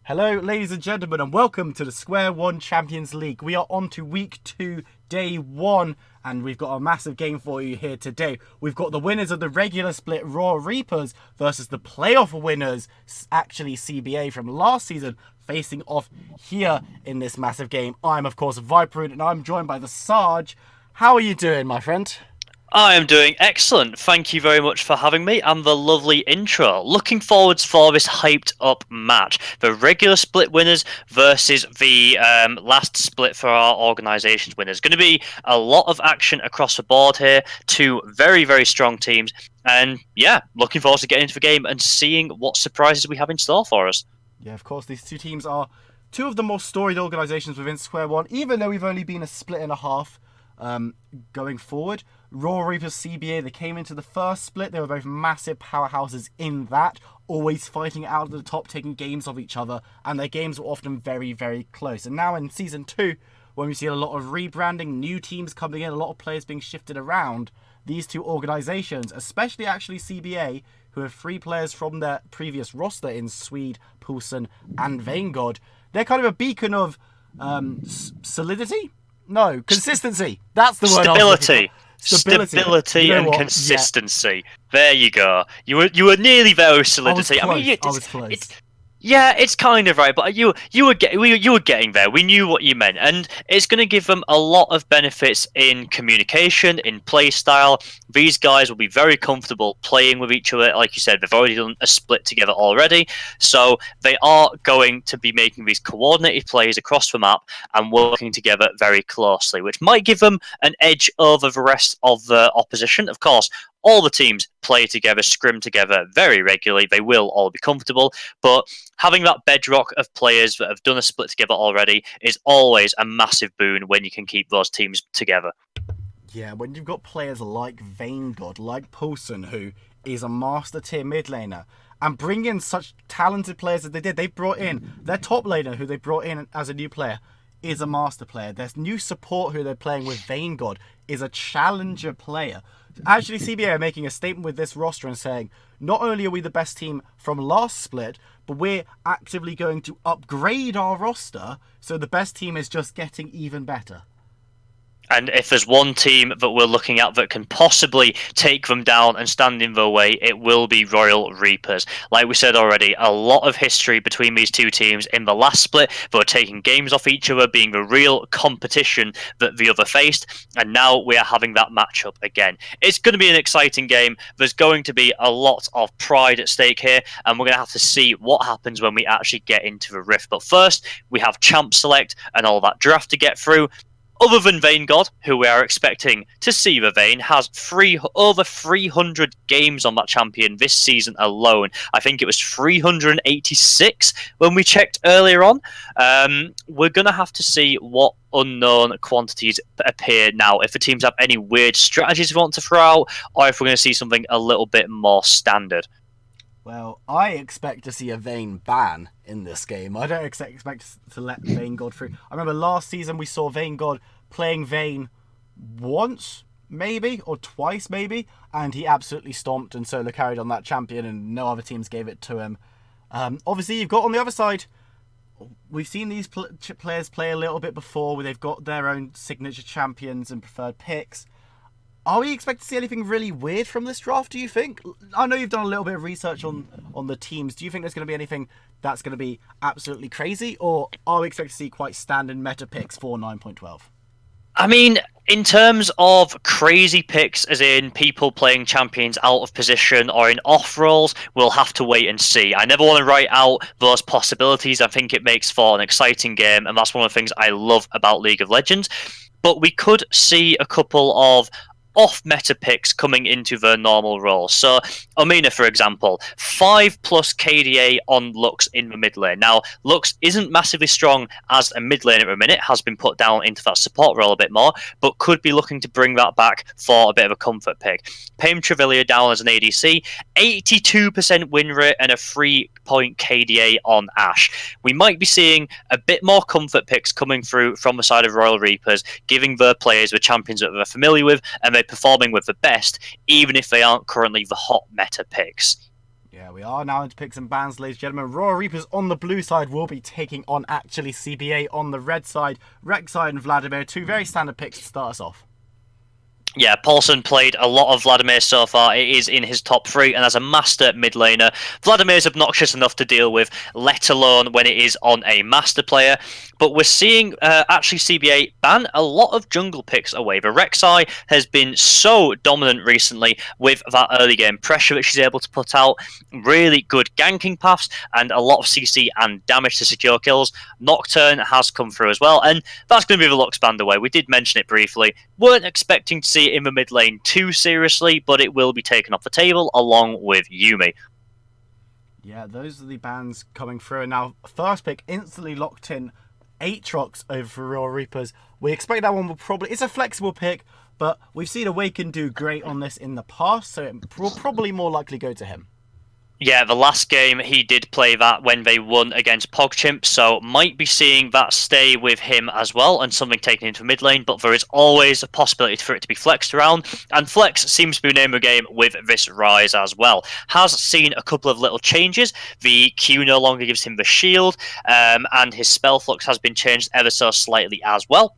Hello, ladies and gentlemen, and welcome to the CB1 Champions League. We are on to week 2, day 1, and we've got a massive game for you here today. We've got the winners of the regular split, Raw Reapers, versus the playoff winners, actually CBA from last season, facing off here in this massive game. I'm, of course, Viperud, and I'm joined by the Sarge. How are you doing, my friend? I am doing excellent. Thank you very much for having me and the lovely intro. Looking forwards for this hyped up match. The regular split winners versus the last split for our organisation's winners. Going to be a lot of action across the board here. Two very, very strong teams. And yeah, looking forward to getting into the game and seeing what surprises we have in store for us. Yeah, of course, these two teams are two of the more storied organisations within CB1, even though we've only been a split and a half going forward. Raw Reapers CBA, they came into the first split. They were both massive powerhouses in that, always fighting out of the top, taking games of each other, and their games were often very, very close. And now in Season 2, when we see a lot of rebranding, new teams coming in, a lot of players being shifted around, these two organisations, especially actually CBA, who have 3 players from their previous roster in Swede, Poulsen, and Vaingod, they're kind of a beacon of solidity? No, consistency. That's the word. Stability. Stability and consistency. Yeah. There you go. You were nearly there with solidity. I was close. It's kind of right, but you were getting there. We knew what you meant, and it's going to give them a lot of benefits in communication, in play style. These guys will be very comfortable playing with each other. Like you said, they've already done a split together already, so they are going to be making these coordinated plays across the map and working together very closely, which might give them an edge over the rest of the opposition. Of course, all the teams play together, scrim together very regularly. They will all be comfortable, but having that bedrock of players that have done a split together already is always a massive boon when you can keep those teams together. Yeah, when you've got players like Vaingod, like Poulsen, who is a master tier mid laner, and bring in such talented players as they did. They brought in their top laner, who they brought in as a new player, is a master player. There's new support who they're playing with. Vaingod is a challenger player. Actually, CBA are making a statement with this roster and saying, not only are we the best team from last split, but we're actively going to upgrade our roster, so the best team is just getting even better. And if there's one team that we're looking at that can possibly take them down and stand in their way, it will be Royal Reapers. Like we said already, a lot of history between these two teams in the last split. They were taking games off each other, being the real competition that the other faced. And now we are having that matchup again. It's going to be an exciting game. There's going to be a lot of pride at stake here. And we're going to have to see what happens when we actually get into the Rift. But first, we have Champ Select and all that draft to get through. Other than Vaingod, who we are expecting to see the Vayne, has over 300 games on that champion this season alone. I think it was 386 when we checked earlier on. We're going to have to see what unknown quantities appear now. If the teams have any weird strategies we want to throw out, or if we're going to see something a little bit more standard. Well, I expect to see a Vayne ban in this game. I don't expect to let Vaingod through. I remember last season we saw Vaingod playing Vayne once, maybe, or twice, maybe, and he absolutely stomped and solo carried on that champion, and no other teams gave it to him. Obviously, you've got on the other side, we've seen these players play a little bit before, where they've got their own signature champions and preferred picks. Are we expecting to see anything really weird from this draft, do you think? I know you've done a little bit of research on the teams. Do you think there's going to be anything that's going to be absolutely crazy? Or are we expecting to see quite standard meta picks for 9.12? I mean, in terms of crazy picks, as in people playing champions out of position or in off roles, we'll have to wait and see. I never want to write out those possibilities. I think it makes for an exciting game, and that's one of the things I love about League of Legends. But we could see a couple of off-meta picks coming into their normal roles. So, Omina, for example, 5+ KDA on Lux in the mid lane. Now, Lux isn't massively strong as a mid lane at the minute, has been put down into that support role a bit more, but could be looking to bring that back for a bit of a comfort pick. Payne Trevelya down as an ADC, 82% win rate and a 3-point KDA on Ashe. We might be seeing a bit more comfort picks coming through from the side of Royal Reapers, giving their players the champions that they're familiar with, and they're performing with the best, even if they aren't currently the hot meta picks. Yeah, we are now into picks and bans, ladies and gentlemen. Royal Reapers on the blue side will be taking on actually CBA on the red side. Rek'Sai and Vladimir, two very standard picks to start us off. Yeah, Paulson played a lot of Vladimir so far. It is in his top 3, and as a master mid laner, Vladimir's obnoxious enough to deal with, let alone when it is on a master player. But we're seeing actually CBA ban a lot of jungle picks away. The Rek'Sai has been so dominant recently with that early game pressure that she's able to put out. Really good ganking paths and a lot of CC and damage to secure kills. Nocturne has come through as well, and that's going to be the Lux banned away. We did mention it briefly. Weren't expecting to see it in the mid lane too seriously, but it will be taken off the table along with Yuumi. Yeah, those are the bans coming through. And now, first pick instantly locked in. Aatrox over for Royal Reapers. We expect that one will probably... It's a flexible pick, but we've seen Awaken do great on this in the past, so it will probably more likely go to him. Yeah, the last game he did play that when they won against PogChimp, so might be seeing that stay with him as well and something taken into mid lane, but there is always a possibility for it to be flexed around, and flex seems to be the name of the game with this Rise as well. Has seen a couple of little changes. The Q no longer gives him the shield, and his spell flux has been changed ever so slightly as well.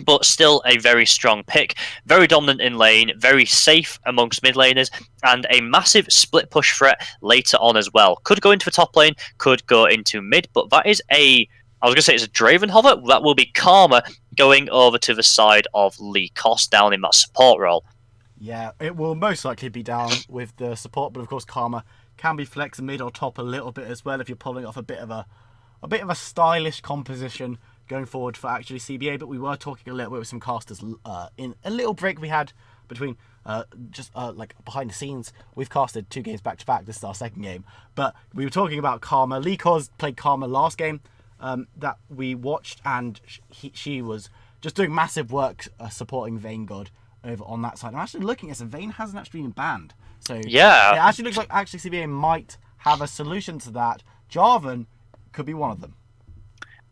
But still a very strong pick, very dominant in lane, very safe amongst mid laners, and a massive split push threat later on as well. Could go into the top lane, could go into mid, but that is I was going to say it's a Draven hover. That will be Karma going over to the side of Lee Cost down in that support role. Yeah, it will most likely be down with the support, but of course Karma can be flexed mid or top a little bit as well if you're pulling off a bit of a stylish composition going forward for actually CBA. But we were talking a little bit with some casters in a little break we had between like behind the scenes. We've casted 2 games back to back. This is our 2nd game, but we were talking about Karma. Lee Cos played Karma last game that we watched, and she was just doing massive work supporting Vayne God over on that side. I'm actually looking at this, and Vayne hasn't actually been banned, so yeah, it actually looks like actually CBA might have a solution to that. Jarvan could be one of them.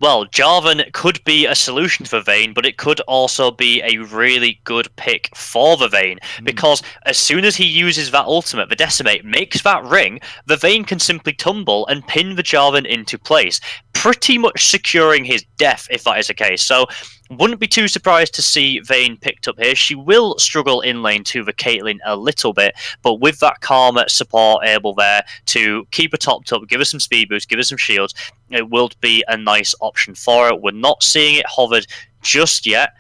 Well, Jarvan could be a solution for Vayne, but it could also be a really good pick for the Vayne, because as soon as he uses that ultimate, the Decimate makes that ring, the Vayne can simply tumble and pin the Jarvan into place, pretty much securing his death if that is the case. So wouldn't be too surprised to see Vayne picked up here. She will struggle in lane to the Caitlyn a little bit, but with that Karma support able there to keep her topped up, give her some speed boost, give her some shields, it will be a nice option for her. We're not seeing it hovered just yet,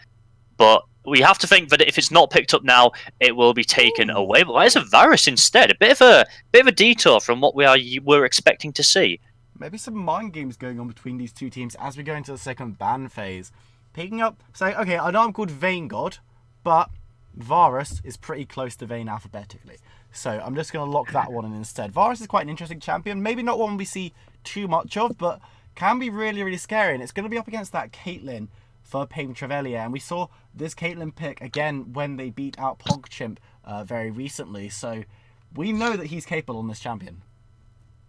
but we have to think that if it's not picked up now, it will be taken away. But why is a Varus instead? A bit of a detour from what we're expecting to see. Maybe some mind games going on between these two teams as we go into the 2nd ban phase. Picking up, saying, okay, I know I'm called Vayne God, but Varus is pretty close to Vayne alphabetically. So I'm just going to lock that one in instead. Varus is quite an interesting champion. Maybe not one we see too much of, but can be really, really scary. And it's going to be up against that Caitlyn for Pain Trevelyan. And we saw this Caitlyn pick again when they beat out PogChimp very recently. So we know that he's capable on this champion.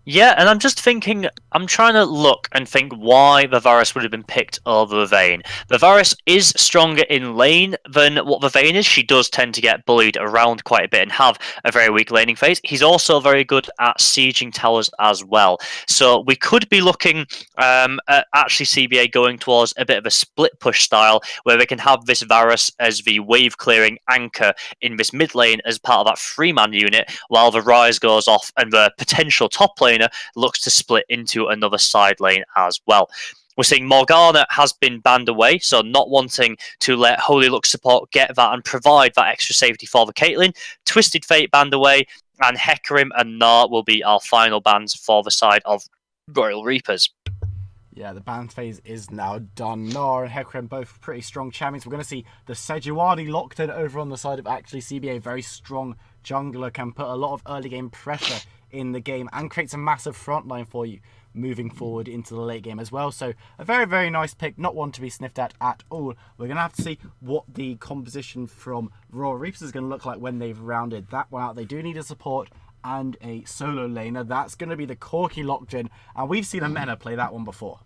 Yeah, and I'm just thinking, I'm trying to look and think why the Varus would have been picked over the Vayne. The Varus is stronger in lane than what the Vayne is. She does tend to get bullied around quite a bit and have a very weak laning phase. He's also very good at sieging towers as well. So we could be looking at actually CBA going towards a bit of a split push style where they can have this Varus as the wave clearing anchor in this mid lane as part of that 3-man unit, while the Rise goes off and the potential top laner looks to split into another side lane as well. We're seeing Morgana has been banned away, so not wanting to let Holy Lux support get that and provide that extra safety for the Caitlyn. Twisted Fate banned away, and Hecarim and Gnar will be our final bans for the side of Royal Reapers. Yeah, the ban phase is now done. Gnar and Hecarim both pretty strong champions. We're going to see the Sejuani locked in over on the side of actually CBA. Very strong jungler, can put a lot of early game pressure in the game and creates a massive front line for you moving forward into the late game as well. So a very, very nice pick, not one to be sniffed at all. We're going to have to see what the composition from Royal Reapers is going to look like when they've rounded that one out. They do need a support and a solo laner. That's going to be the Corki locked in, and we've seen a meta play that one before.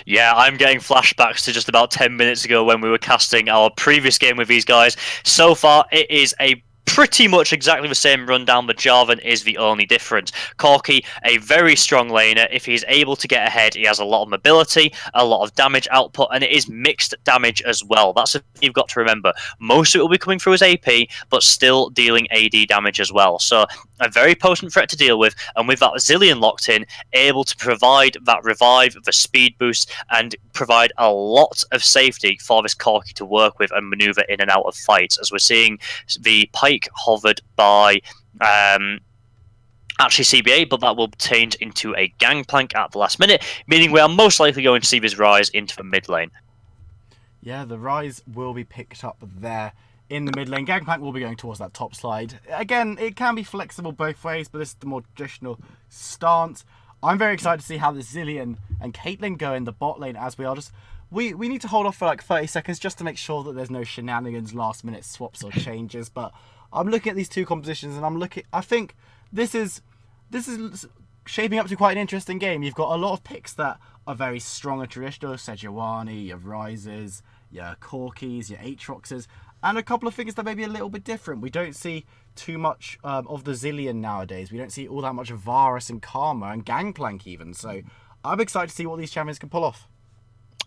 Yeah, I'm getting flashbacks to just about 10 minutes ago when we were casting our previous game with these guys. So far, it is a pretty much exactly the same rundown, but Jarvan is the only difference. Corki, a very strong laner. If he's able to get ahead, he has a lot of mobility, a lot of damage output, and it is mixed damage as well. That's what you've got to remember. Most of it will be coming through as AP, but still dealing AD damage as well. So a very potent threat to deal with, and with that Zilean locked in, able to provide that revive, the speed boost, and provide a lot of safety for this Corki to work with and maneuver in and out of fights, as we're seeing the Pike hovered by actually CBA, but that will change into a Gangplank at the last minute, meaning we are most likely going to see this Rise into the mid lane. Yeah, the Rise will be picked up there in the mid lane. Gangplank will be going towards that top slide. Again, it can be flexible both ways, but this is the more traditional stance. I'm very excited to see how the Zilean and Caitlyn go in the bot lane, as we are just... We need to hold off for like 30 seconds just to make sure that there's no shenanigans, last minute swaps or changes. But I'm looking at these two compositions and I think this is shaping up to quite an interesting game. You've got a lot of picks that are very strong and traditional. Sejuani, your Rises, your Corkis, your Aatroxes, and a couple of figures that may be a little bit different. We don't see too much of the Zilean nowadays. We don't see all that much of Varus and Karma and Gangplank even. So I'm excited to see what these champions can pull off.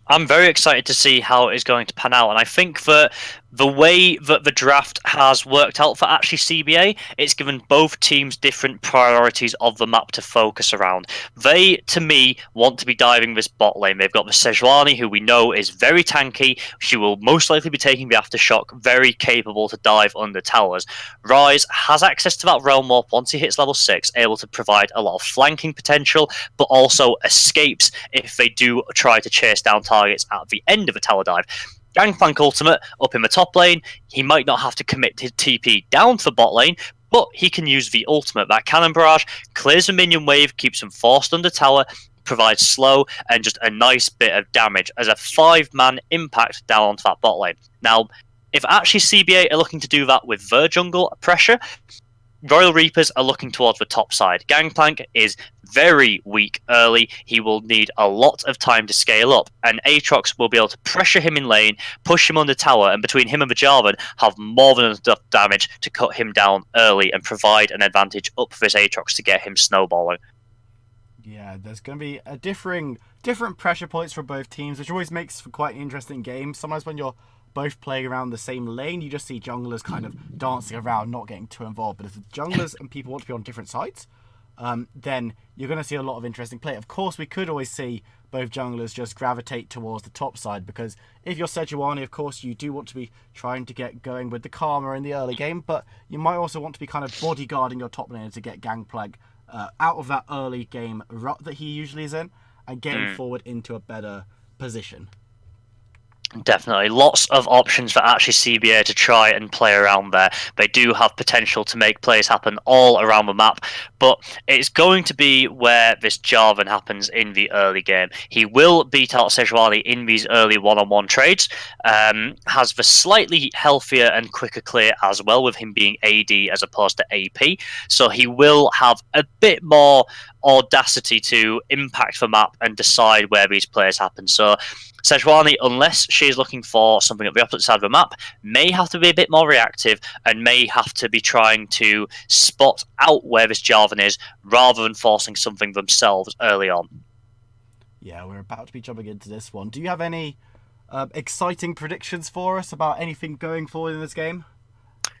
I'm very excited to see how it is going to pan out, and I think that the way that the draft has worked out for actually CBA, it's given both teams different priorities of the map to focus around. They, to me, want to be diving this bot lane. They've got the Sejuani, who we know is very tanky. She will most likely be taking the Aftershock, very capable to dive under towers. Rise has access to that Realm Warp once he hits level 6, able to provide a lot of flanking potential, but also escapes if they do try to chase down targets at the end of a tower dive. Gangplank ultimate up in the top lane, he might not have to commit his TP down to the bot lane, but he can use the ultimate. That cannon barrage clears the minion wave, keeps them forced under tower, provides slow and just a nice bit of damage as a 5-man impact down onto that bot lane. Now, if actually CBA are looking to do that with their jungle pressure, Royal Reapers are looking towards the top side. Gangplank is very weak early. He will need a lot of time to scale up, and Aatrox will be able to pressure him in lane, push him on the tower, and between him and the Jarvan have more than enough damage to cut him down early and provide an advantage up for this Aatrox to get him snowballing. Yeah, there's going to be a different pressure points for both teams, which always makes for quite an interesting game. Sometimes when you're both playing around the same lane, you just see junglers kind of dancing around, not getting too involved. But if the junglers and people want to be on different sides, then you're going to see a lot of interesting play. Of course, we could always see both junglers just gravitate towards the top side, because if you're Sejuani, of course, you do want to be trying to get going with the Karma in the early game, but you might also want to be kind of bodyguarding your top laner to get Gangplank out of that early game rut that he usually is in and getting forward into a better position. Definitely. Lots of options for actually CBA to try and play around there. They do have potential to make plays happen all around the map, but it's going to be where this Jarvan happens in the early game. He will beat out Sejuani in these early one-on-one trades, has the slightly healthier and quicker clear as well, with him being AD as opposed to AP, so he will have a bit more audacity to impact the map and decide where these plays happen. So Sejuani, unless she's looking for something at the opposite side of the map, may have to be a bit more reactive and may have to be trying to spot out where this Jarvan is rather than forcing something themselves early on. Yeah, we're about to be jumping into this one. Do you have any exciting predictions for us about anything going forward in this game?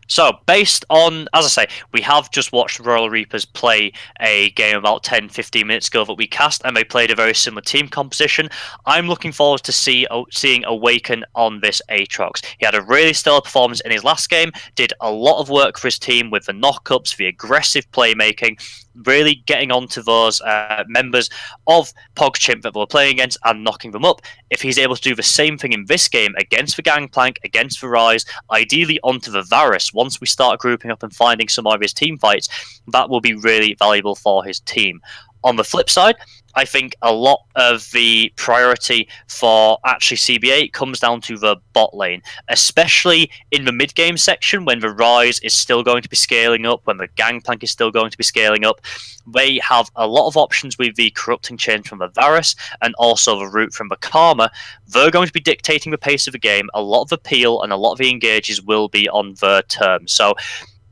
So, based on, as I say, we have just watched Royal Reapers play a game about 10-15 minutes ago that we cast, and they played a very similar team composition. I'm looking forward to seeing Awaken on this Aatrox. He had a really stellar performance in his last game, did a lot of work for his team with the knockups, the aggressive playmaking, really getting onto those members of PogChimp that they were playing against and knocking them up. If he's able to do the same thing in this game against the Gangplank, against the Rise, ideally onto the Varus, once we start grouping up and finding some of his team fights, that will be really valuable for his team. On the flip side, I think a lot of the priority for actually CBA comes down to the bot lane, especially in the mid-game section when the Rise is still going to be scaling up, when the Gangplank is still going to be scaling up. They have a lot of options with the corrupting chain from the Varus and also the route from the Karma. They're going to be dictating the pace of the game. A lot of the peel and a lot of the engages will be on their terms. So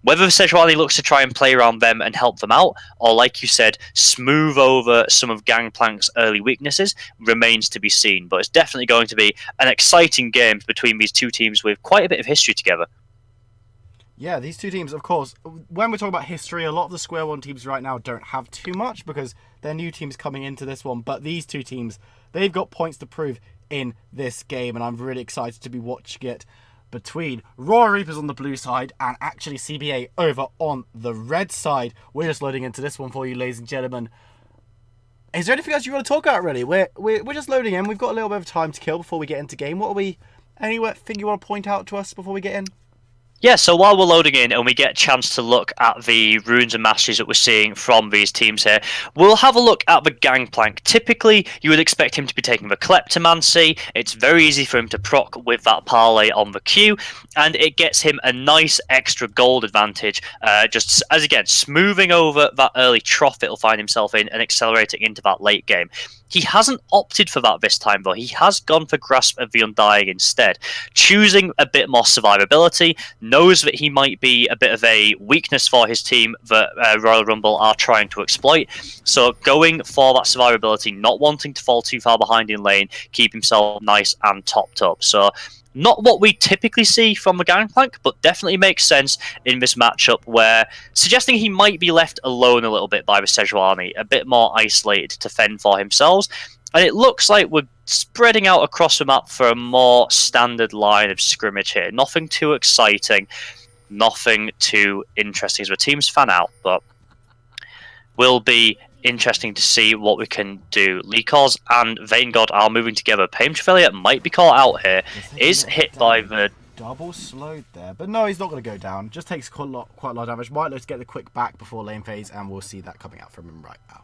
Whether Sejuani looks to try and play around them and help them out, or like you said, smooth over some of Gangplank's early weaknesses, remains to be seen. But it's definitely going to be an exciting game between these two teams with quite a bit of history together. Yeah, these two teams, of course, when we're talking about history, a lot of the Square One teams right now don't have too much because they're new teams coming into this one. But these two teams, they've got points to prove in this game, and I'm really excited to be watching it between Royal Reapers on the blue side and actually CBA over on the red side. We're just loading into this one for you, ladies and gentlemen. Is there anything else you want to talk about, really? We're just loading in. We've got a little bit of time to kill before we get into game. Anything you want to point out to us before we get in? Yeah, so while we're loading in and we get a chance to look at the runes and masteries that we're seeing from these teams here, we'll have a look at the Gangplank. Typically, you would expect him to be taking the Kleptomancy. It's very easy for him to proc with that parlay on the Q, and it gets him a nice extra gold advantage, just as, again, smoothing over that early trough it'll find himself in and accelerating into that late game. He hasn't opted for that this time, though. He has gone for Grasp of the Undying instead, choosing a bit more survivability, knows that he might be a bit of a weakness for his team that Royal Rumble are trying to exploit. So going for that survivability, not wanting to fall too far behind in lane, keep himself nice and topped up. So not what we typically see from the Gangplank, but definitely makes sense in this matchup where suggesting he might be left alone a little bit by the Sejuani, a bit more isolated to fend for himself. And it looks like we're spreading out across the map for a more standard line of scrimmage here. Nothing too exciting, nothing too interesting as the teams fan out, but will be interesting to see what we can do. Lycos and Vaingod are moving together. Paim Trevelier might be caught out here. Is hit by the... Double slowed there. But no, he's not going to go down. Just takes quite a lot of damage. Might look to get the quick back before lane phase, and we'll see that coming out from him right now.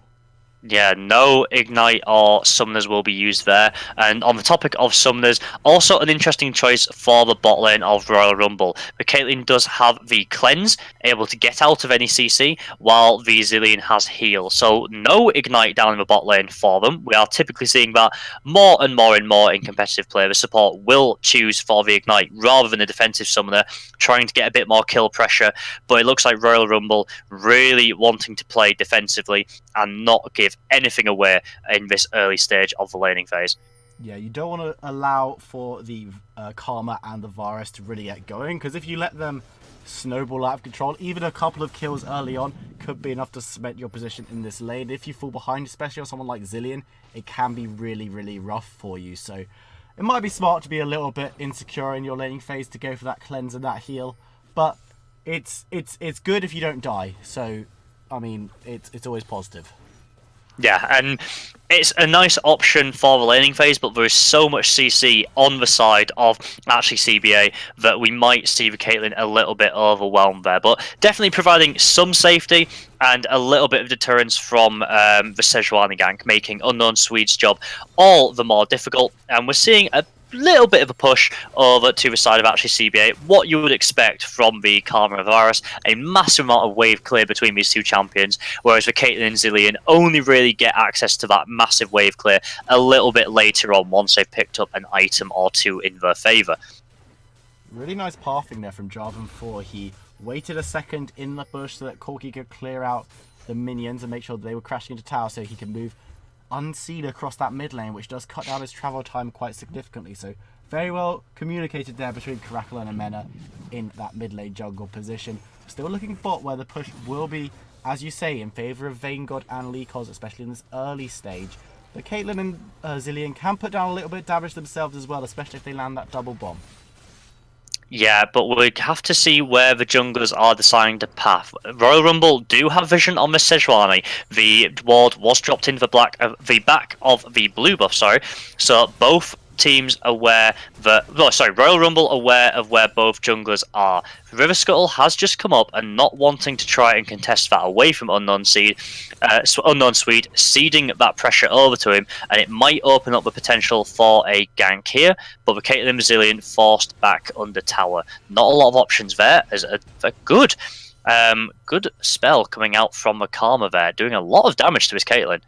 Yeah, no Ignite or Summoners will be used there. And on the topic of Summoners, also an interesting choice for the bot lane of Royal Rumble. But Caitlyn does have the Cleanse, able to get out of any CC, while the Zilean has Heal. So no Ignite down in the bot lane for them. We are typically seeing that more and more in competitive play. The support will choose for the Ignite rather than a defensive Summoner, trying to get a bit more kill pressure. But it looks like Royal Rumble really wanting to play defensively and not give anything away in this early stage of the laning phase. Yeah, you don't want to allow for the Karma and the Varus to really get going, because if you let them snowball out of control, even a couple of kills early on could be enough to cement your position in this lane. If you fall behind, especially on someone like Zilean, it can be really, really rough for you. So it might be smart to be a little bit insecure in your laning phase to go for that cleanse and that heal, but it's good if you don't die. So I mean, it's always positive. Yeah, and it's a nice option for the laning phase, but there is so much CC on the side of actually CBA that we might see the Caitlyn a little bit overwhelmed there. But definitely providing some safety and a little bit of deterrence from the Sejuani gank, making Unknown Swede's job all the more difficult. And we're seeing a little bit of a push over to the side of actually CBA. What you would expect from the Karma and Varus, a massive amount of wave clear between these two champions, whereas the Caitlyn and Zilean only really get access to that massive wave clear a little bit later on once they've picked up an item or two in their favour. Really nice pathing there from Jarvan 4. He waited a second in the bush so that Corki could clear out the minions and make sure that they were crashing into tower so he can move unseen across that mid lane, which does cut down his travel time quite significantly. So very well communicated there between Caracal and Amena in that mid lane jungle position. Still looking bot, where the push will be, as you say, in favour of Vaingod and Lycos, especially in this early stage. But Caitlyn and Zilean can put down a little bit of damage themselves as well, especially if they land that double bomb. Yeah, but we have to see where the junglers are deciding to path. Royal Rumble do have vision on the Sejuani. The ward was dropped into the back of the blue buff, sorry. So both teams aware that... Oh, sorry, Royal Rumble aware of where both junglers are. River Scuttle has just come up and not wanting to try and contest that away from Unknown Swede, ceding that pressure over to him, and it might open up the potential for a gank here, but the Caitlyn Zilean forced back under tower. Not a lot of options there, as a good spell coming out from the Karma there, doing a lot of damage to his Caitlyn.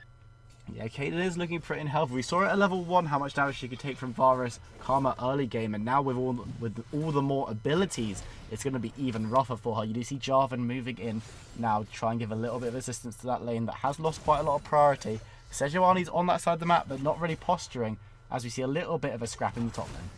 Yeah, Caitlyn is looking pretty healthy. We saw it at level 1 how much damage she could take from Varus Karma early game, and now with all the more abilities, it's going to be even rougher for her. You do see Jarvan moving in now to try and give a little bit of assistance to that lane that has lost quite a lot of priority. Sejuani's on that side of the map, but not really posturing, as we see a little bit of a scrap in the top lane.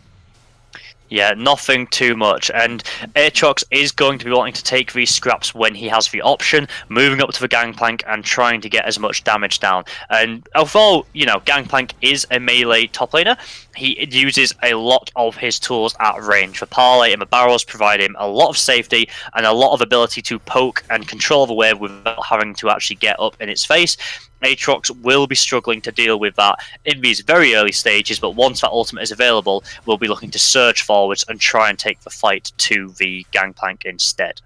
Yeah, nothing too much, and Aatrox is going to be wanting to take these scraps when he has the option, moving up to the Gangplank and trying to get as much damage down. And although, you know, Gangplank is a melee top laner, he uses a lot of his tools at range. The Parley and the barrels provide him a lot of safety and a lot of ability to poke and control the wave without having to actually get up in its face. Aatrox will be struggling to deal with that in these very early stages, but once that ultimate is available, we'll be looking to surge forwards and try and take the fight to the Gangplank instead.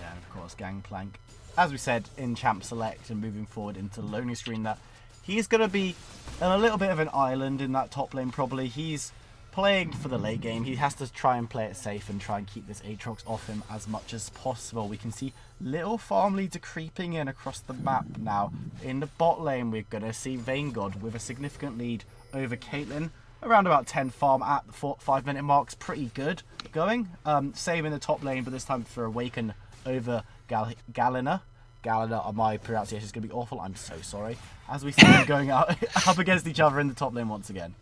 Yeah, of course, Gangplank, as we said in Champ Select and moving forward into the loading screen, that he's going to be on a little bit of an island in that top lane probably. He's playing for the late game. He has to try and play it safe and try and keep this Aatrox off him as much as possible. We can see little farm leads are creeping in across the map now. In the bot lane, we're going to see Vaingod with a significant lead over Caitlyn. Around about 10 farm at the 5 minute marks. Pretty good going. Same in the top lane, but this time for Awaken over Galina. Galina, my pronunciation is going to be awful. I'm so sorry. As we see them going out up against each other in the top lane once again.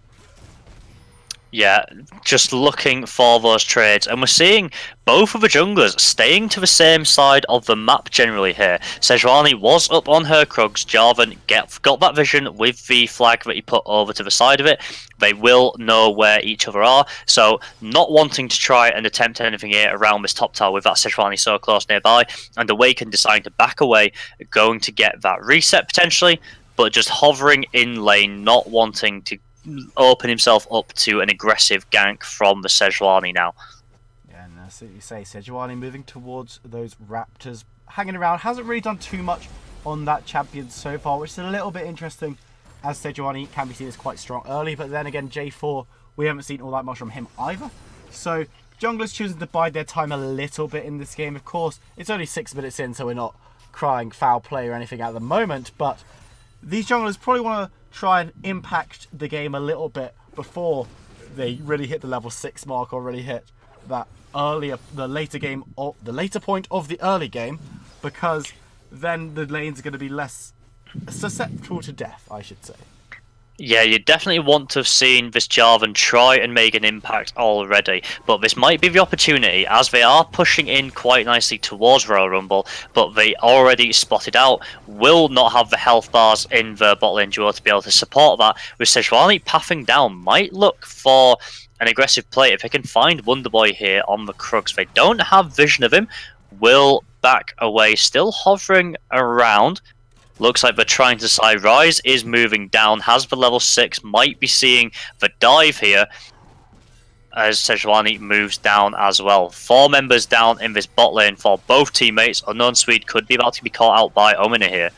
Yeah, just looking for those trades, and we're seeing both of the junglers staying to the same side of the map generally here. Sejuani was up on her Krugs, Jarvan got that vision with the flag that he put over to the side of it. They will know where each other are, so not wanting to try and attempt anything here around this top tower with that Sejuani so close nearby, and Awaken deciding to back away, going to get that reset potentially, but just hovering in lane, not wanting to open himself up to an aggressive gank from the Sejuani now. Yeah, and that's what you say. Sejuani moving towards those Raptors, hanging around, hasn't really done too much on that champion so far, which is a little bit interesting, as Sejuani can be seen as quite strong early, but then again, J4, we haven't seen all that much from him either. So junglers choosing to bide their time a little bit in this game. Of course, it's only 6 minutes in, so we're not crying foul play or anything at the moment, but these junglers probably want to try and impact the game a little bit before they really hit the level 6 mark or really hit that the later point of the early game, because then the lanes are going to be less susceptible to death, I should say. Yeah, you definitely want to have seen this Jarvan try and make an impact already, but this might be the opportunity, as they are pushing in quite nicely towards Royal Rumble, but they already spotted out, will not have the health bars in the bot lane duo to be able to support that, with Sejuani pathing down, might look for an aggressive play if they can find Wonderboy here on the Krugs. They don't have vision of him, will back away, still hovering around. Looks like they're trying to decide. Rise is moving down, has the level 6, might be seeing the dive here as Sejuani moves down as well. 4 members down in this bot lane for both teammates. Unknown Swede could be about to be caught out by Omina here.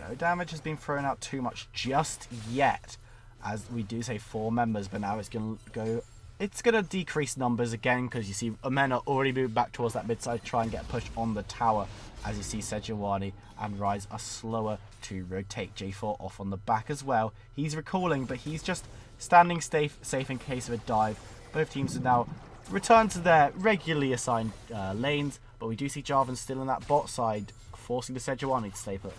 No damage has been thrown out too much just yet, as we do say 4 members, but now it's going to go... It's going to decrease numbers again, because you see Omena already moved back towards that mid side, try and get a push on the tower, as you see Sejuani and Rise are slower to rotate. J4 off on the back as well. He's recalling, but he's just standing safe in case of a dive. Both teams have now returned to their regularly assigned lanes, but we do see Jarvan still on that bot side, forcing the Sejuani to stay put.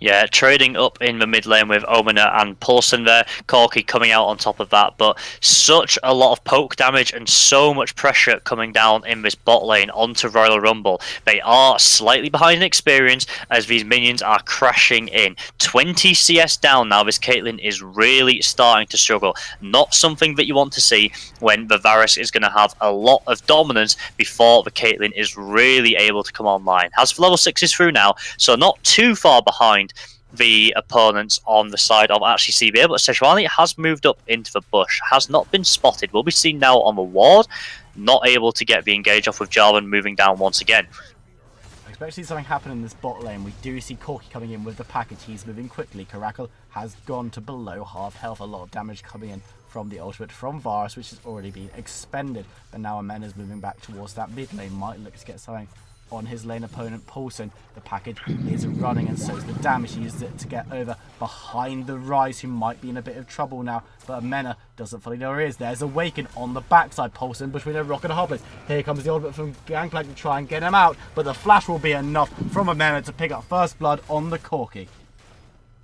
Yeah, trading up in the mid lane with Omina and Pulsen there. Corki coming out on top of that, but such a lot of poke damage and so much pressure coming down in this bot lane onto Royal Rumble. They are slightly behind in experience as these minions are crashing in. 20 CS down now. This Caitlyn is really starting to struggle. Not something that you want to see when the Varus is going to have a lot of dominance before the Caitlyn is really able to come online. Has level 6s through now, so not too far behind the opponents on the side of actually CBA, but Sejuani has moved up into the bush, has not been spotted, will be seen now on the ward, not able to get the engage off with Jarvan moving down once again. Especially something happening in this bot lane. We do see Corki coming in with the package. He's moving quickly. Caracal has gone to below half health. A lot of damage coming in from the ultimate from Varus, which has already been expended. But now Amena's moving back towards that mid lane. Might look to get something on his lane opponent, Paulson. The package is running, and so is the damage. He uses it to get over behind the Rise, who might be in a bit of trouble now. But Mena doesn't fully know where he is. There's Awaken on the backside. Paulson between a rock and a hard place. Here comes the ultimate from Gangplank to try and get him out. But the flash will be enough from Mena to pick up first blood on the Corki.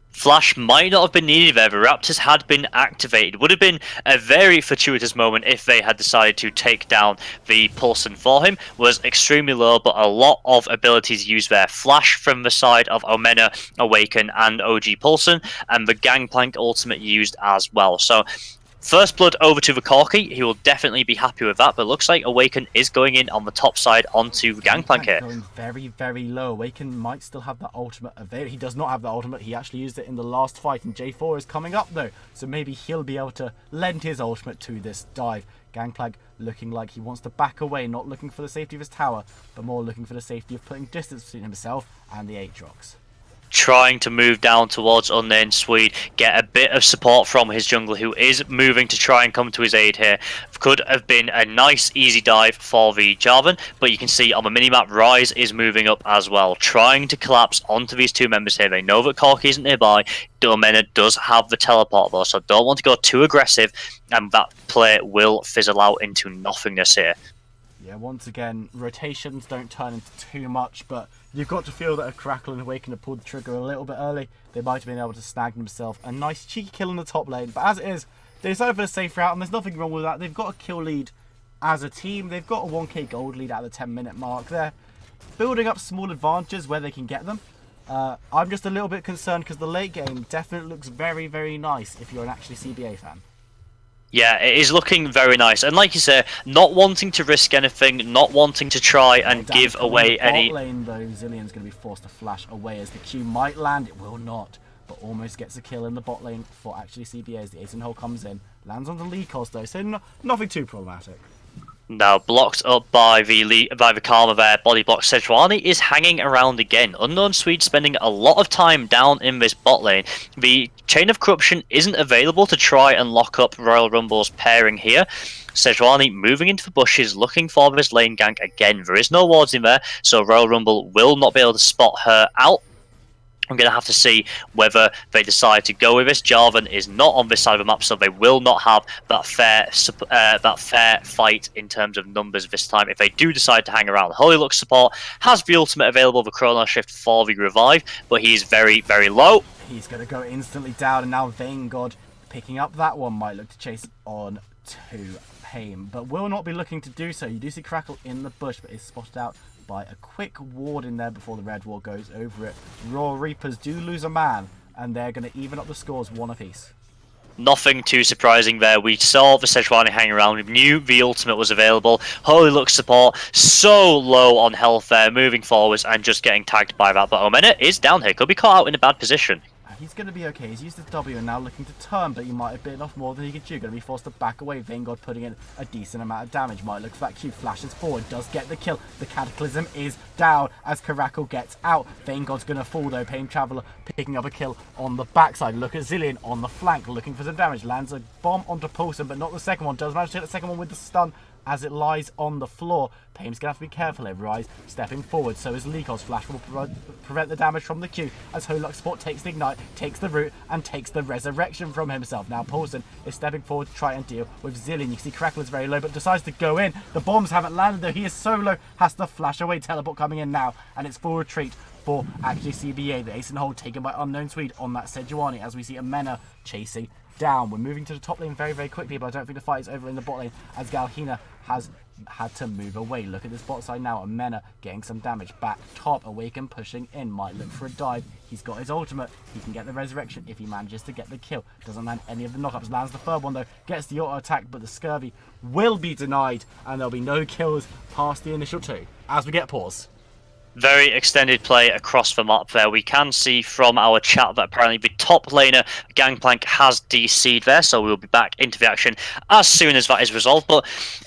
Flash might not have been needed there. The Raptors had been activated. Would have been a very fortuitous moment if they had decided to take down the Paulson for him. Was extremely low, but a lot of abilities used there. Flash from the side of Omena, Awaken, and OG Paulson, and the Gangplank ultimate used as well. So first blood over to the Corki. He will definitely be happy with that, but looks like Awaken is going in on the top side onto the Gangplank here. Going very, very low. Awaken might still have that ultimate available. He does not have that ultimate. He actually used it in the last fight, and J4 is coming up though, so maybe he'll be able to lend his ultimate to this dive. Gangplank looking like he wants to back away, not looking for the safety of his tower, but more looking for the safety of putting distance between himself and the Aatrox. Trying to move down towards Unnamed Swede, get a bit of support from his jungler, who is moving to try and come to his aid here. Could have been a nice easy dive for the Jarvan, but you can see on the minimap Rise is moving up as well, trying to collapse onto these two members here. They know that Corki isn't nearby. Domena does have the teleport though, so don't want to go too aggressive, and that play will fizzle out into nothingness here. Yeah, once again, rotations don't turn into too much, but you've got to feel that if Crackle and Awaken had pulled the trigger a little bit early, they might have been able to snag themselves a nice cheeky kill in the top lane. But as it is, they decided for the safe route, and there's nothing wrong with that. They've got a kill lead as a team. They've got a 1k gold lead at the 10-minute mark. They're building up small advantages where they can get them. I'm just a little bit concerned because the late game definitely looks very, very nice if you're an actually CBA fan. Yeah, it is looking very nice, and like you say, not wanting to risk anything, not wanting to try and give away any. Bot lane though, Zilean's going to be forced to flash away as the Q might land. It will not, but almost gets a kill in the bot lane for actually CBA as the Ace and Hole comes in, lands on the Leakos though, so nothing too problematic. Now blocked up by the Karma there, body block. Sejuani is hanging around again. Unknown Swede spending a lot of time down in this bot lane. The Chain of Corruption isn't available to try and lock up Royal Rumble's pairing here. Sejuani moving into the bushes, looking for this lane gank again. There is no wards in there, so Royal Rumble will not be able to spot her out. I'm going to have to see whether they decide to go with this. Jarvan is not on this side of the map, so they will not have that fair fight in terms of numbers this time. If they do decide to hang around, Holy Lux support has the ultimate available, the Chrono Shift for the revive, but he is very, very low. He's going to go instantly down, and now Vaingod picking up that one might look to chase on to Paim, but will not be looking to do so. You do see Crackle in the bush, but is spotted out by a quick ward in there before the red ward goes over it. Raw Reapers do lose a man, and they're going to even up the scores one apiece. Nothing too surprising there. We saw the Sejuani hang around. We knew the ultimate was available. Holy Lux support so low on health there, moving forwards and just getting tagged by that. But Omena is down here. Could be caught out in a bad position. He's going to be okay. He's used his W and now looking to turn, but he might have bitten off more than he could chew. Going to be forced to back away. Vaingod putting in a decent amount of damage. Might look for that Q, flashes forward, does get the kill. The Cataclysm is down as Caracal gets out. Vaingod's going to fall though. Pain Traveler picking up a kill on the backside. Look at Zilean on the flank, looking for some damage. Lands a bomb onto Paulson, but not the second one. Does manage to hit the second one with the stun as it lies on the floor. Paim's going to have to be careful here. Rise stepping forward, so is Leakos. Flash will prevent the damage from the Q as Holux Sport takes the Ignite, takes the Root, and takes the Resurrection from himself. Now Paulson is stepping forward to try and deal with Zilean. You can see Crackle is very low, but decides to go in. The bombs haven't landed though. He is so low, has to flash away. Teleport coming in now, and it's full retreat for actually CBA. The Ace and Hold taken by Unknown Swede on that Sejuani as we see Amena chasing down. We're moving to the top lane very, very quickly, but I don't think the fight is over in the bot lane as Galhina has had to move away. Look at this bot side now. Amena getting some damage back top. Awaken pushing in. Might look for a dive. He's got his ultimate. He can get the resurrection if he manages to get the kill. Doesn't land any of the knockups. Lands the third one though. Gets the auto attack, but the scurvy will be denied, and there'll be no kills past the initial two as we get pause. Very extended play across the map there. We can see from our chat that apparently the top laner, Gangplank, has DC'd there, so we'll be back into the action as soon as that is resolved. But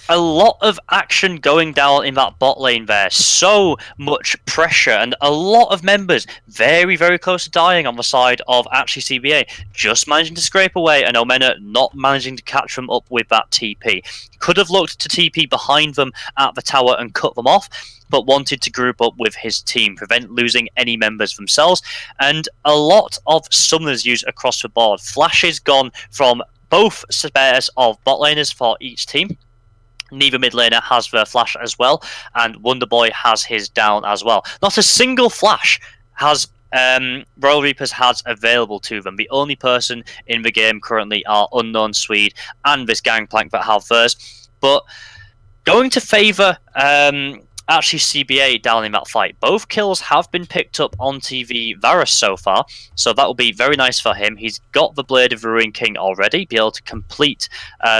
a lot of action going down in that bot lane there. So much pressure and a lot of members very, very close to dying on the side of actually CBA. Just managing to scrape away, and Omena not managing to catch them up with that TP. Could have looked to TP behind them at the tower and cut them off, but wanted to group up with his team, prevent losing any members themselves. And a lot of summoners used across the board. Flash is gone from both pairs of bot laners for each team. Neither mid laner has their flash as well, and Wonderboy has his down as well. Not a single flash has Royal Reapers has available to them. The only person in the game currently are Unknown Swede and this Gangplank that have theirs. But going to favour actually CBA down in that fight. Both kills have been picked up on TV Varus so far, so that will be very nice for him. He's got the Blade of the Ruin King already, be able to complete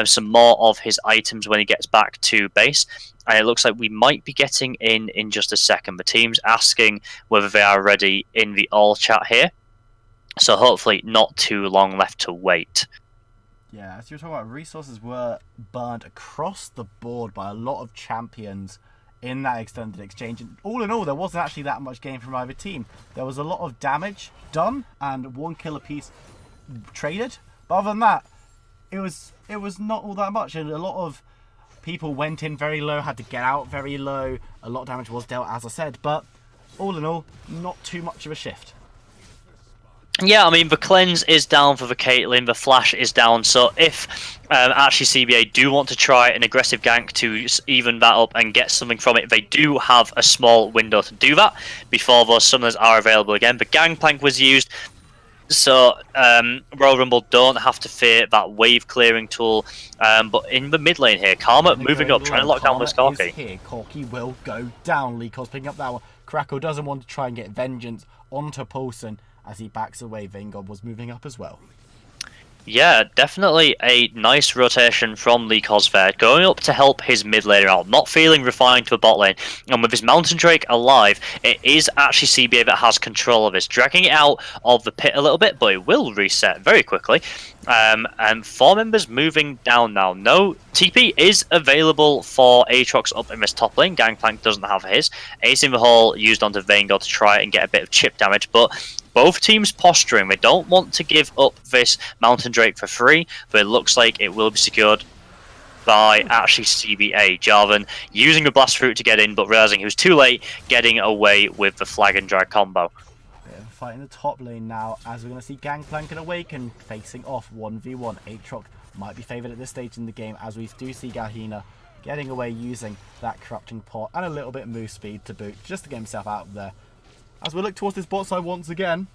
some more of his items when he gets back to base. And it looks like we might be getting in just a second. The team's asking whether they are ready in the all chat here, so hopefully not too long left to wait. Yeah, as you were talking about, resources were burned across the board by a lot of champions in that extended exchange. And all in all, there wasn't actually that much gain from either team. There was a lot of damage done and 1 kill apiece traded. But other than that, it was not all that much. And a lot of people went in very low, had to get out very low. A lot of damage was dealt, as I said. But all in all, not too much of a shift. Yeah, I mean, the cleanse is down for the Caitlyn, the flash is down, so if actually CBA do want to try an aggressive gank to even that up and get something from it, they do have a small window to do that before those summoners are available again. The Gangplank was used, so Royal Rumble don't have to fear that wave clearing tool. But in the mid lane here, Karma moving up, trying to lock down with Corki. Here, Corki will go down. Lycos picking up that one. Krakow doesn't want to try and get vengeance onto Poulsen. As he backs away, Vayngod was moving up as well. Yeah, definitely a nice rotation from Lycos there, going up to help his mid laner out, not feeling refined to a bot lane. And with his Mountain Drake alive, it is actually CBA that has control of this, dragging it out of the pit a little bit, but it will reset very quickly. And 4 members moving down now. No, TP is available for Aatrox up in this top lane. Gangplank doesn't have his. Ace in the hole used onto Vayngod to try and get a bit of chip damage, but both teams posturing. They don't want to give up this Mountain Drake for free, but it looks like it will be secured by actually CBA. Jarvan using the Blast Fruit to get in, but realizing he was too late, getting away with the Flag and Drag combo. Fight in the top lane now, as we're going to see Gangplank and Awaken facing off 1v1. Aatrox might be favoured at this stage in the game, as we do see Gahina getting away using that Corrupting Pot and a little bit of move speed to boot, just to get himself out of there. As we look towards this bot side once again,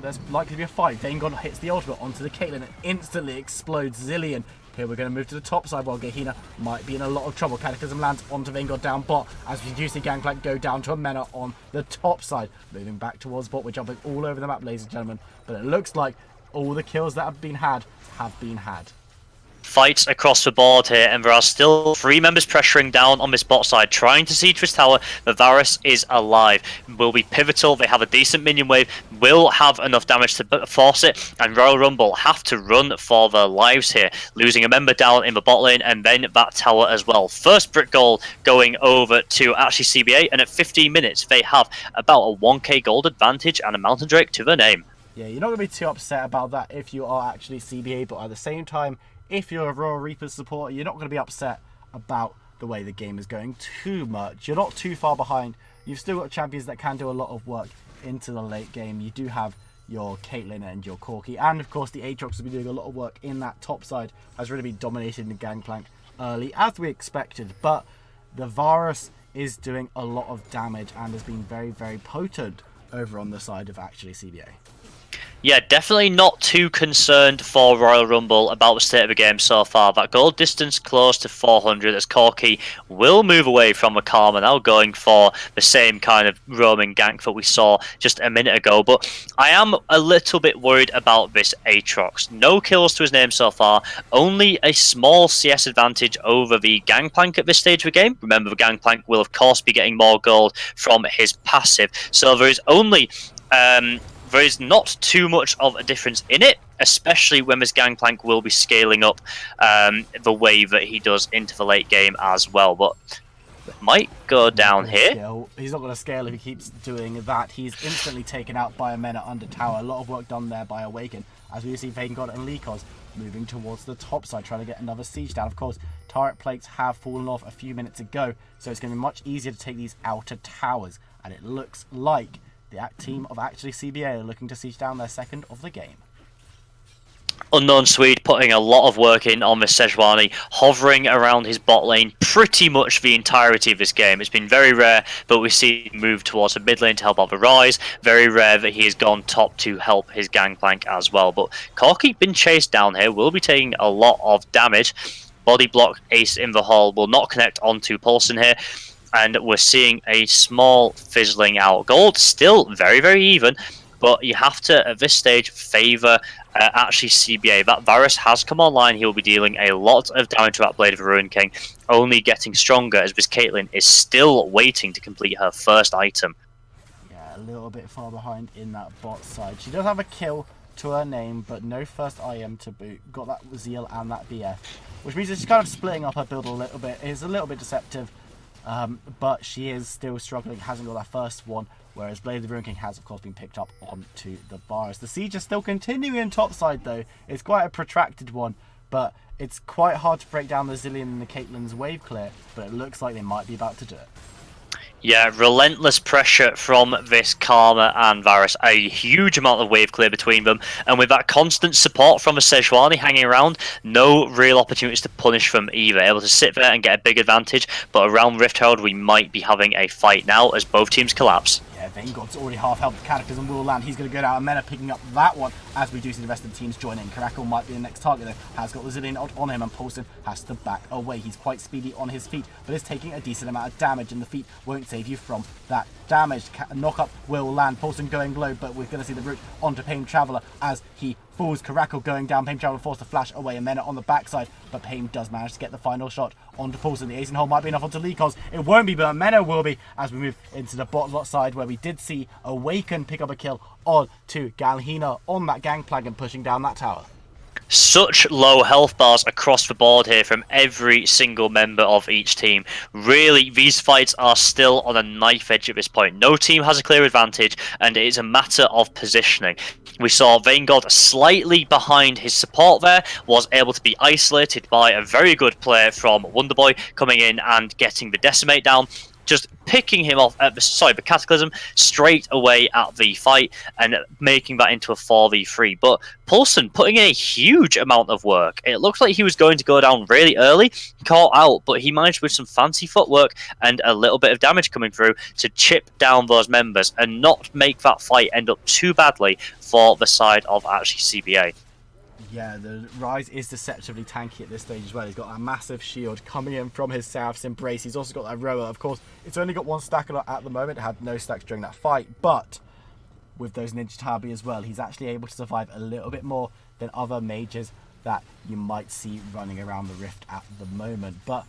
there's likely to be a fight. Vayngod hits the ultimate onto the Caitlyn and instantly explodes Zillion. Here we're going to move to the top side while Gehenna might be in a lot of trouble. Cataclysm lands onto Vayngod down bot, as we do see Gangplank go down to a Mena on the top side. Moving back towards bot, we're jumping all over the map, ladies and gentlemen. But it looks like all the kills that have been had have been had. Fights across the board here, and there are still 3 members pressuring down on this bot side, trying to siege this tower. The Varus is alive, will be pivotal. They have a decent minion wave, will have enough damage to force it, and Royal Rumble have to run for their lives here, losing a member down in the bot lane and then that tower as well. First brick gold going over to actually CBA, and at 15 minutes they have about a 1k gold advantage and a Mountain Drake to their name. Yeah, you're not going to be too upset about that if you are actually CBA, but at the same time, if you're a Royal Reapers supporter, you're not going to be upset about the way the game is going too much. You're not too far behind. You've still got champions that can do a lot of work into the late game. You do have your Caitlyn and your Corki, and of course the Aatrox has been doing a lot of work in that top side, has really been dominating the Gangplank early, as we expected. But the Varus is doing a lot of damage and has been very, very potent over on the side of actually CBA. Yeah, definitely not too concerned for Royal Rumble about the state of the game so far. That goal distance close to 400 as Corki will move away from the Karma, now going for the same kind of roaming gank that we saw just a minute ago. But I am a little bit worried about this Aatrox. No kills to his name so far, only a small CS advantage over the Gangplank at this stage of the game. Remember, the Gangplank will of course be getting more gold from his passive, so there is only there is not too much of a difference in it, especially when this Gangplank will be scaling up the way that he does into the late game as well. But it might go down here. He's not going to scale if he keeps doing that. He's instantly taken out by a Mena under tower. A lot of work done there by Awaken, as we see Vanguard and Likos moving towards the top side, trying to get another siege down. Of course, turret plates have fallen off a few minutes ago, so it's going to be much easier to take these outer towers. And it looks like the team of actually CBA are looking to siege down their second of the game. Unknown Swede putting a lot of work in on this Sejuani, hovering around his bot lane pretty much the entirety of this game. It's been very rare, but we see him move towards the mid lane to help out the Rise. Very rare that he has gone top to help his Gangplank as well. But Corki been chased down here, will be taking a lot of damage. Body block Ace in the hall will not connect onto Paulson here. And we're seeing a small fizzling out. Gold still very, very even, but you have to, at this stage, favour actually CBA. That Varus has come online. He will be dealing a lot of damage to that Blade of the Ruin King, only getting stronger as this Caitlyn is still waiting to complete her first item. Yeah, a little bit far behind in that bot side. She does have a kill to her name, but no first IM to boot. Got that Zeal and that BF, which means that she's kind of splitting up her build a little bit. It's a little bit deceptive. But she is still struggling, hasn't got that first one, whereas Blade of the Ruin King has, of course, been picked up onto the Varus. The siege is still continuing topside, though. It's quite a protracted one, but it's quite hard to break down the Zillion and the Caitlyn's wave clear, but it looks like they might be about to do it. Yeah, relentless pressure from this Karma and Varus. A huge amount of wave clear between them. And with that constant support from a Sejuani hanging around, no real opportunities to punish them either. Able to sit there and get a big advantage. But around Rift Herald, we might be having a fight now as both teams collapse. Yeah, Vanguard's already half held the Cataclysm will land. He's going to go down. Mena picking up that one as we do see the rest of the teams join in. Caracal might be the next target though. Has got the Zillion on him and Paulson has to back away. He's quite speedy on his feet, but is taking a decent amount of damage, and the feet won't save you from that damage. Knock-up will land. Paulson going low, but we're going to see the route onto Payne Traveller as he falls. Caracal going down. Payne Traveller forced to flash away, and Mena on the backside, but Payne does manage to get the final shot onto Paulson. The Ace and Hole might be enough onto Likos. It won't be, but Mena will be as we move into the bot lot side, where we did see Awaken pick up a kill on to Galhina on that Gangplank and pushing down that tower. Such low health bars across the board here from every single member of each team. Really, these fights are still on a knife edge at this point. No team has a clear advantage, and it is a matter of positioning. We saw Vanguard slightly behind his support there, was able to be isolated by a very good player from Wonderboy coming in and getting the Decimate down. Just picking him off at the Cataclysm straight away at the fight and making that into a 4v3. But Paulson putting in a huge amount of work. It looked like he was going to go down really early, caught out, but he managed with some fancy footwork and a little bit of damage coming through to chip down those members and not make that fight end up too badly for the side of actually CBA. Yeah, the Rise is deceptively tanky at this stage as well. He's got a massive shield coming in from his Seraph's Embrace. He's also got that Roa. Of course, it's only got one stack at the moment. It had no stacks during that fight. But with those Ninja Tabi as well, he's actually able to survive a little bit more than other mages that you might see running around the Rift at the moment. But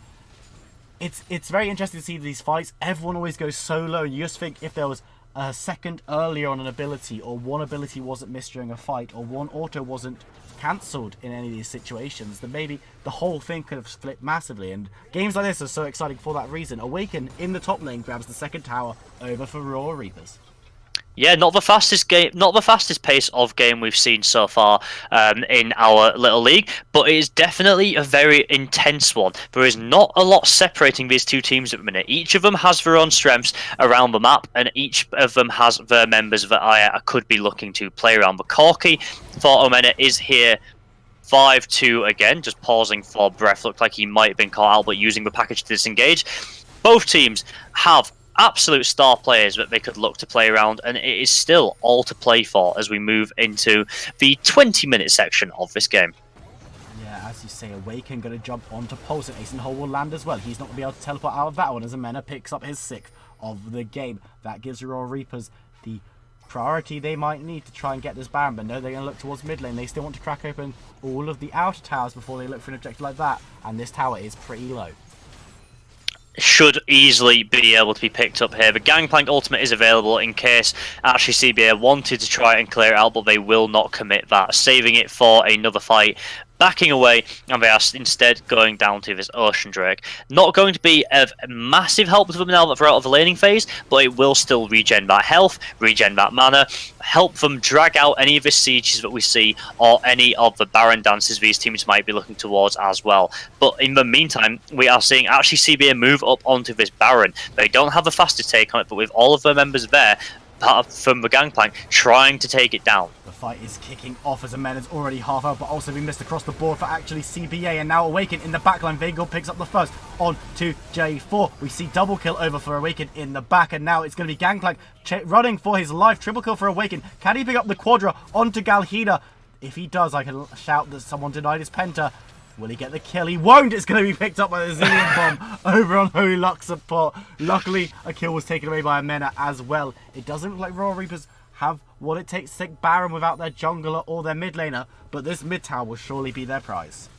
it's very interesting to see these fights. Everyone always goes solo. You just think if there was a second earlier on an ability, or one ability wasn't missed during a fight, or one auto wasn't cancelled in any of these situations, then maybe the whole thing could have flipped massively. And games like this are so exciting for that reason. Awaken in the top lane grabs the second tower over for Raw Reapers. Yeah, not the fastest game, not the fastest pace of game we've seen so far in our little league, but it is definitely a very intense one. There is not a lot separating these two teams at the minute. Each of them has their own strengths around the map, and each of them has their members that I could be looking to play around. But Corki for Omena is here 5-2 again, just pausing for breath. Looked like he might have been caught out, but using the package to disengage. Both teams have absolute star players that they could look to play around, and it is still all to play for as we move into the 20-minute section of this game. Yeah, as you say, Awaken going to jump onto Pulse, and Ace and Hole will land as well. He's not going to be able to teleport out of that one as Amena picks up his 6th of the game. That gives Raw Reapers the priority they might need to try and get this Baron, but no, they're going to look towards mid lane. They still want to crack open all of the outer towers before they look for an objective like that, and this tower is pretty low. should easily be able to be picked up here. The Gangplank Ultimate is available in case actually CBA wanted to try and clear it out, but they will not commit that, saving it for another fight, backing away, and they are instead going down to this Ocean Drake. Not going to be of massive help to them now that they're out of the laning phase, but it will still regen that health, regen that mana, help them drag out any of the sieges that we see, or any of the Baron dances these teams might be looking towards as well. But in the meantime, we are seeing actually CBA move up onto this Baron. They don't have the fastest take on it, but with all of their members there, from the Gangplank, trying to take it down. The fight is kicking off as Amena's already half out, but also been missed across the board for actually CBA, and now Awaken in the backline. Vangel picks up the first on to J4. We see double kill over for Awaken in the back, and now it's going to be Gangplank running for his life. Triple kill for Awaken. Can he pick up the Quadra onto Galhida? If he does, I can shout that someone denied his Penta. Will he get the kill? He won't! It's going to be picked up by the Zillion Bomb over on Holy Luck support. Luckily, a kill was taken away by Amena as well. It doesn't look like Royal Reapers have what it takes to take Baron without their jungler or their mid laner, but this mid tower will surely be their prize.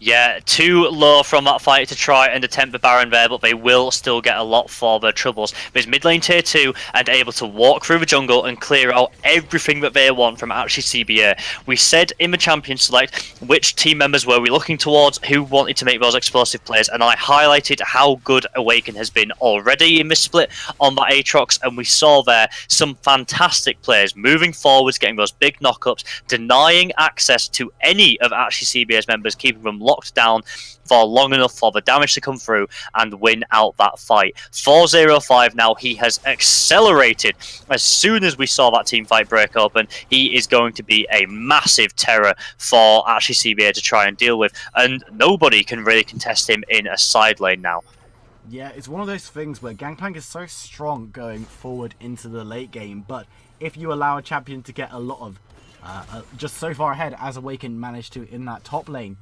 Yeah, too low from that fight to try and attempt the Baron there, but they will still get a lot for their troubles. There's mid lane tier 2 and able to walk through the jungle and clear out everything that they want from actually CBA. We said in the Champion Select which team members were we looking towards, who wanted to make those explosive plays, and I highlighted how good Awaken has been already in this split on that Aatrox, and we saw there some fantastic plays, moving forwards, getting those big knockups, denying access to any of actually CBA's members, keeping them locked down for long enough for the damage to come through and win out that fight. 4-0-5 now, he has accelerated as soon as we saw that team fight break open. He is going to be a massive terror for actually CBA to try and deal with, and nobody can really contest him in a side lane now. Yeah, it's one of those things where Gangplank is so strong going forward into the late game, but if you allow a champion to get a lot of just so far ahead as Awaken managed to in that top lane,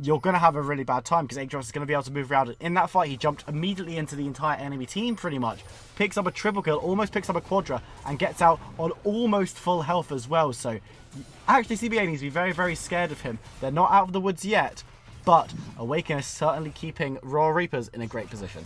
you're going to have a really bad time, because Aatrox is going to be able to move around. In that fight, he jumped immediately into the entire enemy team, pretty much. Picks up a triple kill, almost picks up a quadra, and gets out on almost full health as well. So, actually, CBA needs to be very, very scared of him. They're not out of the woods yet, but Awaken is certainly keeping Royal Reapers in a great position.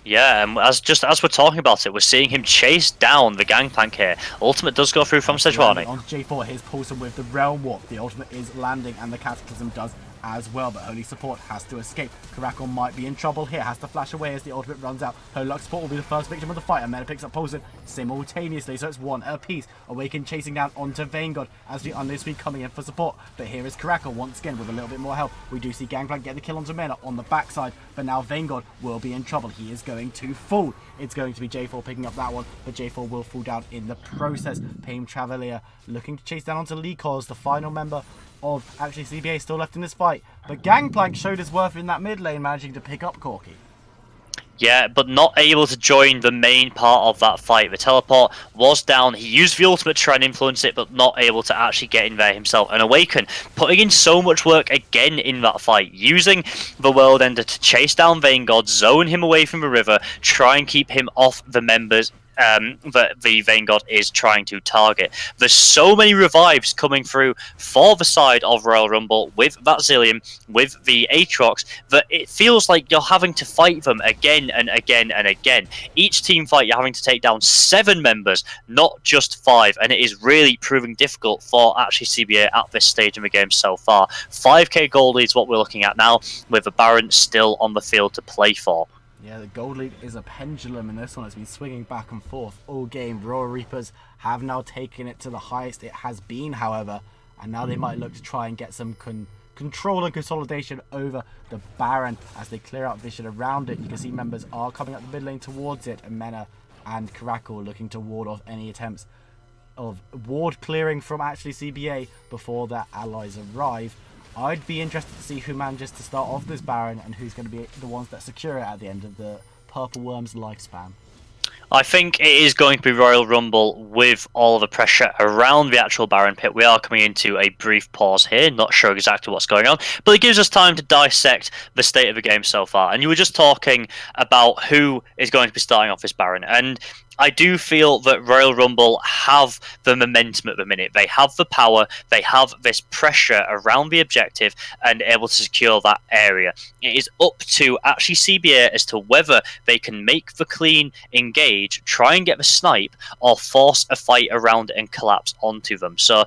Yeah, and as we're talking about it, we're seeing him chase down the Gangplank here. Ultimate does go through from Sejuani. On J4, here's Paulson with the Realm Warp. The ultimate is landing, and the Cataclysm does as well, but Holy Support has to escape. Karakul might be in trouble here, has to flash away as the ultimate runs out. Holy Luck Support will be the first victim of the fight, and Meta picks up Paulson simultaneously, so it's one apiece. Awaken chasing down onto Vanguard as the Unknown Speed coming in for support, but here is Karakul once again with a little bit more help. We do see Gangplank get the kill onto Meta on the backside, but now Vanguard will be in trouble. He is going to fall. It's going to be J4 picking up that one, but J4 will fall down in the process. Payne Travelier looking to chase down onto Likos, the final member of actually CBA still left in this fight, but Gangplank showed his worth in that mid lane, managing to pick up Corki. Yeah, but not able to join the main part of that fight. The teleport was down. He used the ultimate to try and influence it, but not able to actually get in there himself. And Awaken putting in so much work again in that fight, using the World Ender to chase down Vanguard, zone him away from the river, try and keep him off the members that the Vanguard is trying to target. There's so many revives coming through for the side of Royal Rumble with that Zillion, with the Aatrox, that it feels like you're having to fight them again and again and again. Each team fight you're having to take down 7 members, not just 5, and it is really proving difficult for actually CBA at this stage in the game so far. 5k gold lead is what we're looking at now, with the Baron still on the field to play for. Yeah, the gold lead is a pendulum in this one. It's been swinging back and forth all game. Royal Reapers have now taken it to the highest it has been, however, and now they might look to try and get some control and consolidation over the Baron as they clear out vision around it. You can see members are coming up the mid lane towards it, and Mena and Karakul looking to ward off any attempts of ward clearing from actually CBA before their allies arrive. I'd be interested to see who manages to start off this Baron and who's going to be the ones that secure it at the end of the Purple Worm's lifespan. I think it is going to be Royal Rumble with all of the pressure around the actual Baron pit. We are coming into a brief pause here, not sure exactly what's going on, but it gives us time to dissect the state of the game so far. And you were just talking about who is going to be starting off this Baron, and I do feel that Royal Rumble have the momentum at the minute. They have the power, they have this pressure around the objective and able to secure that area. It is up to actually CBA as to whether they can make the clean engage, try and get the snipe, or force a fight around it and collapse onto them. So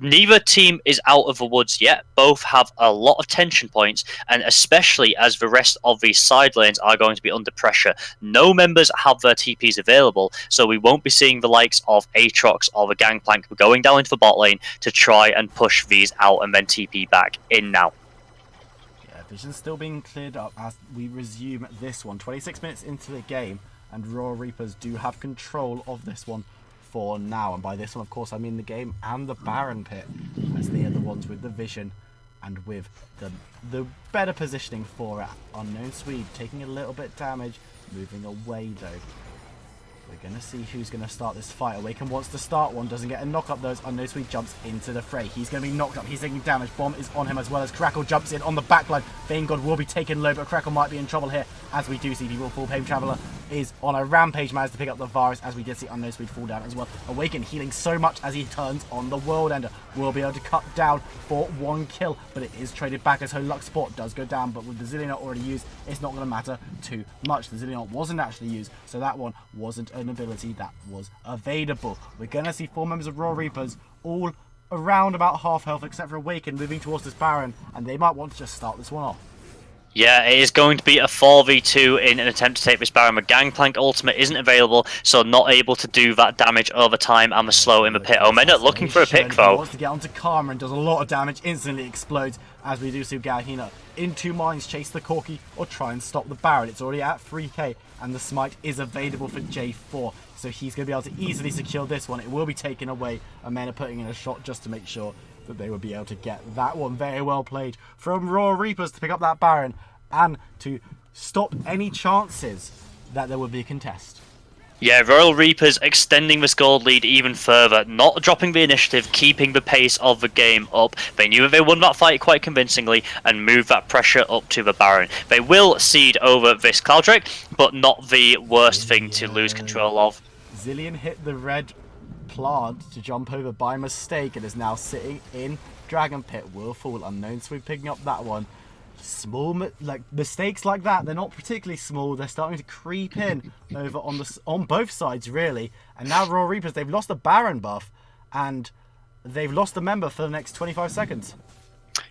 neither team is out of the woods yet. Both have a lot of tension points, and especially as the rest of these side lanes are going to be under pressure. No members have their TPs available, so we won't be seeing the likes of Aatrox or the Gangplank going down into the bot lane to try and push these out and then TP back in now. Yeah, vision's still being cleared up as we resume this one. 26 minutes into the game, and Raw Reapers do have control of this one for now, and by this one of course I mean the game and the Baron pit, as they are the ones with the vision and with the better positioning for it. Unknown Swede taking a little bit damage, moving away though. We're going to see who's going to start this fight. Awaken wants to start one, doesn't get a knock up though. Unknown Swede jumps into the fray. He's going to be knocked up, he's taking damage. Bomb is on him as well as Crackle jumps in on the backline. Vaingod will be taken low, but Crackle might be in trouble here, as we do see people fall. Pave Traveller is on a rampage, managed to pick up the virus, as we did see Unknown Swede fall down as well. Awaken healing so much as he turns on the World Ender. Will be able to cut down for 1 kill, but it is traded back as her luck support does go down, but with the Zillion already used, it's not going to matter too much. The Zillion wasn't actually used, so that one wasn't an ability that was available. We're going to see 4 members of Raw Reapers all around about half health except for Awaken moving towards this Baron, and they might want to just start this one off. Yeah, it is going to be a 4v2 in an attempt to take this Baron. The Gangplank ultimate isn't available, so not able to do that damage over time, and the slow in the pit. Omena looking for a pick though. Wants to get onto Karma and does a lot of damage, instantly explodes, as we do see Galahina in 2 minds chase the Corki or try and stop the Baron. It's already at 3k and the smite is available for J4, so he's going to be able to easily secure this one. It will be taken away. Omena putting in a shot just to make sure that they would be able to get that one. Very well played from Raw Reapers to pick up that Baron and to stop any chances that there would be a contest. Yeah, Royal Reapers extending this gold lead even further, not dropping the initiative, keeping the pace of the game up. They knew that they won that fight quite convincingly and moved that pressure up to the Baron. They will cede over this Cloud Drake, but not the worst thing to lose control of. Zillion hit the red plant to jump over by mistake and is now sitting in Dragon Pit. Will fall. Unknown Swede picking up that one. Small mistakes like that, they're not particularly small, they're starting to creep in over on both sides really. And now Raw Reapers, they've lost the Baron buff and they've lost the member for the next 25 seconds.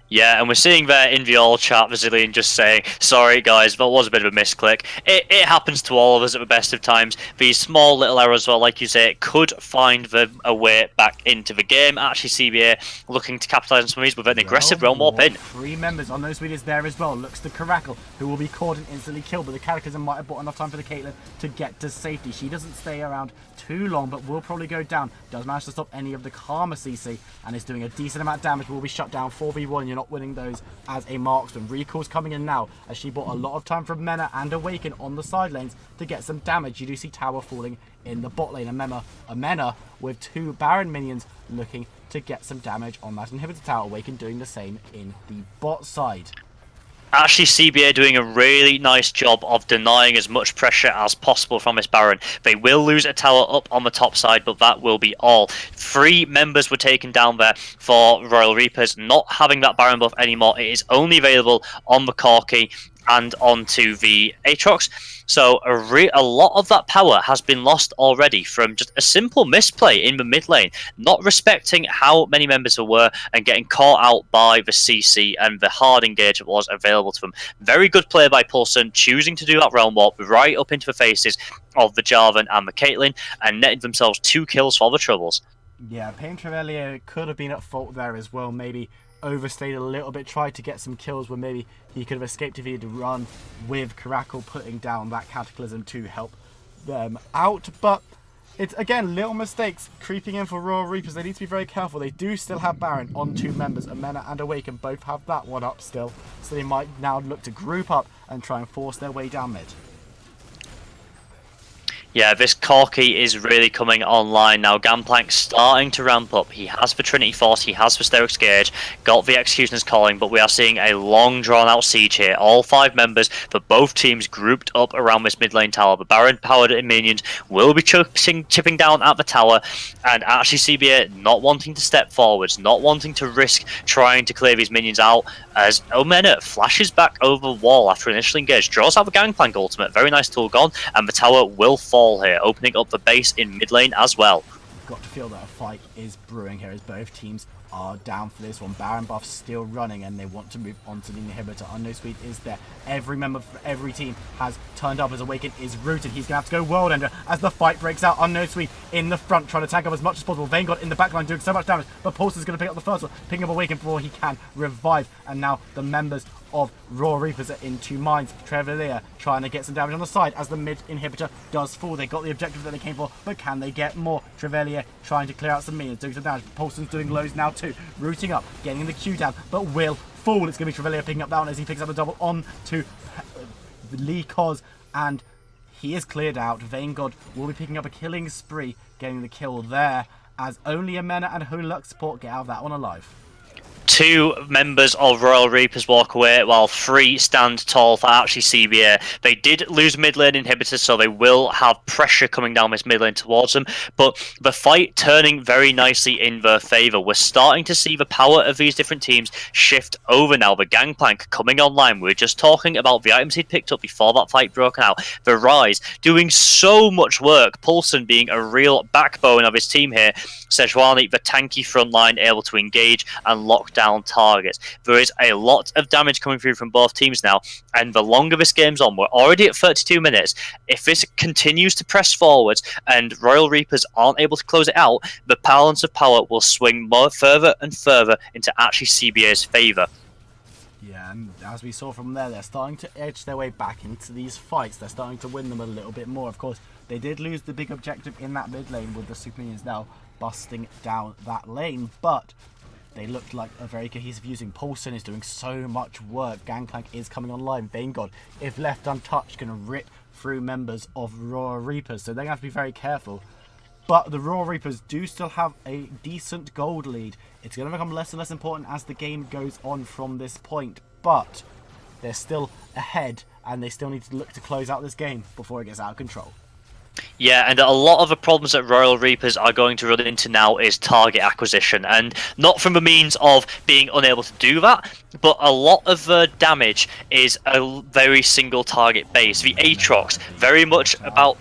Yeah, and we're seeing there in the all chat, Vasilian just saying, sorry guys, that was a bit of a misclick. It happens to all of us at the best of times. These small little errors, well, like you say, could find them a way back into the game. Actually, CBA looking to capitalise on some of these with an aggressive Realm Warp in. 3 members on those videos there as well. Looks to Caracal, who will be caught and instantly killed, but the Cataclysm might have bought enough time for the Caitlyn to get to safety. She doesn't stay around too long, but will probably go down. Does manage to stop any of the Karma CC and is doing a decent amount of damage. Will be shut down 4v1. You're not winning those as a marksman. Recall's coming in now as she bought a lot of time from Mena and Awaken on the side lanes to get some damage. You do see Tower falling in the bot lane. A Mena with 2 Baron minions looking to get some damage on that inhibitor tower. Awaken doing the same in the bot side. Actually, CBA doing a really nice job of denying as much pressure as possible from this Baron. They will lose a tower up on the top side, but that will be all. 3 members were taken down there for Royal Reapers, not having that Baron buff anymore. It is only available on the Corki and onto the Aatrox. So a lot of that power has been lost already from just a simple misplay in the mid lane, not respecting how many members there were and getting caught out by the CC and the hard engage that was available to them. Very good play by Pulson, choosing to do that Realm Warp right up into the faces of the Jarvan and the Caitlyn and netted themselves 2 kills for the Troubles. Yeah, Pain Trevelier could have been at fault there as well. Maybe overstayed a little bit, tried to get some kills where maybe he could have escaped if he had run with Caracal putting down that Cataclysm to help them out. But it's, again, little mistakes creeping in for Royal Reapers. They need to be very careful. They do still have Baron on 2 members. Amena and Awaken both have that one up still. So they might now look to group up and try and force their way down mid. Yeah, this Corky is really coming online now. Gangplank's starting to ramp up. He has the Trinity Force, he has the Sterix Gauge, got the Executioner's Calling, but we are seeing a long drawn-out siege here. All 5 members for both teams grouped up around this mid lane tower. The Baron-powered minions will be chipping down at the tower, and actually CBA not wanting to step forwards, not wanting to risk trying to clear these minions out, as Omena flashes back over the wall after initially engaged, draws out the Gangplank ultimate, very nice tool gone, and the tower will fall here, opening up the base in mid lane as well. Got to feel that a fight is brewing here as both teams are down for this one. Baron buff's still running and they want to move on to the inhibitor. Unknown Speed is there. Every member for every team has turned up as Awaken is rooted. He's going to have to go World Ender as the fight breaks out. Unknown Speed in the front trying to tank up as much as possible. Vanguard in the backline doing so much damage, but Pulse is going to pick up the first one, picking up Awaken before he can revive. And now the members of Raw Reapers are in 2 minds. Trevalier trying to get some damage on the side as the mid inhibitor does fall. They got the objective that they came for, but can they get more? Trevalier trying to clear out some minions, doing some damage. Paulson's doing lows now too, rooting up, getting the Q down, but will fall. It's going to be Trevalier picking up that one as he picks up a double on to Lee Cos, and he is cleared out. Vanguard will be picking up a killing spree, getting the kill there, as only Amena and Holy Lux support get out of that one alive. 2 members of Royal Reapers walk away, while 3 stand tall for actually CBA. They did lose mid lane inhibitors, so they will have pressure coming down this mid lane towards them, but the fight turning very nicely in their favour. We're starting to see the power of these different teams shift over now. The Gangplank coming online. We're just talking about the items he'd picked up before that fight broke out. The Rise doing so much work. Poulsen being a real backbone of his team here. Sejuani, the tanky front line, able to engage and lock down targets. There is a lot of damage coming through from both teams now, and the longer this game's on, we're already at 32 minutes. If this continues to press forwards and Royal Reapers aren't able to close it out, the balance of power will swing more further and further into actually CBA's favour. Yeah, and as we saw from there, they're starting to edge their way back into these fights. They're starting to win them a little bit more. Of course, they did lose the big objective in that mid lane with the Super Minions now busting down that lane, but they looked like a very cohesive using. Paulson is doing so much work. Gangplank is coming online. Vanguard, if left untouched, can rip through members of Raw Reapers, so they're going to have to be very careful. But the Raw Reapers do still have a decent gold lead. It's going to become less and less important as the game goes on from this point, but they're still ahead and they still need to look to close out this game before it gets out of control. Yeah, and a lot of the problems that Royal Reapers are going to run into now is target acquisition, and not from the means of being unable to do that, but a lot of the damage is a very single target base. The Aatrox, very much about...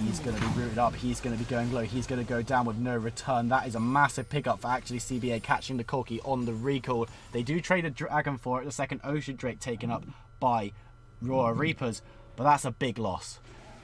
He's going to be rooted up, he's going to be going low, he's going to go down with no return. That is a massive pickup for actually CBA catching the Corky on the recall. They do trade a Dragon for it, the second Ocean Drake taken up by Royal Reapers, but that's a big loss.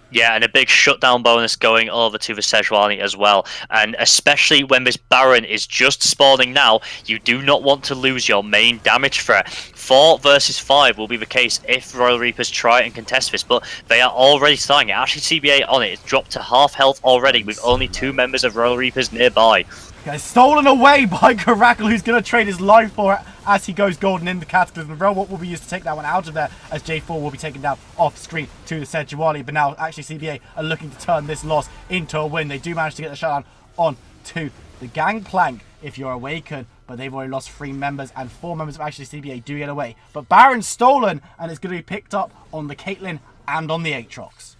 Yeah, and a big shutdown bonus going over to the Sejuani as well. And especially when this Baron is just spawning now, you do not want to lose your main damage threat. 4 versus 5 will be the case if Royal Reapers try and contest this, but they are already starting it. Actually, CBA on it is dropped to half health already with only 2 members of Royal Reapers nearby. Okay, stolen away by Caracal, who's going to trade his life for it as he goes golden in the Cataclysm. What will be used to take that one out of there, as J4 will be taken down off screen to the Sejuani. But now actually CBA are looking to turn this loss into a win. They do manage to get the shutdown on to the Gangplank if you're Awakened, but they've already lost 3 members, and 4 members of actually CBA do get away. But Baron's stolen, and it's going to be picked up on the Caitlyn and on the Aatrox.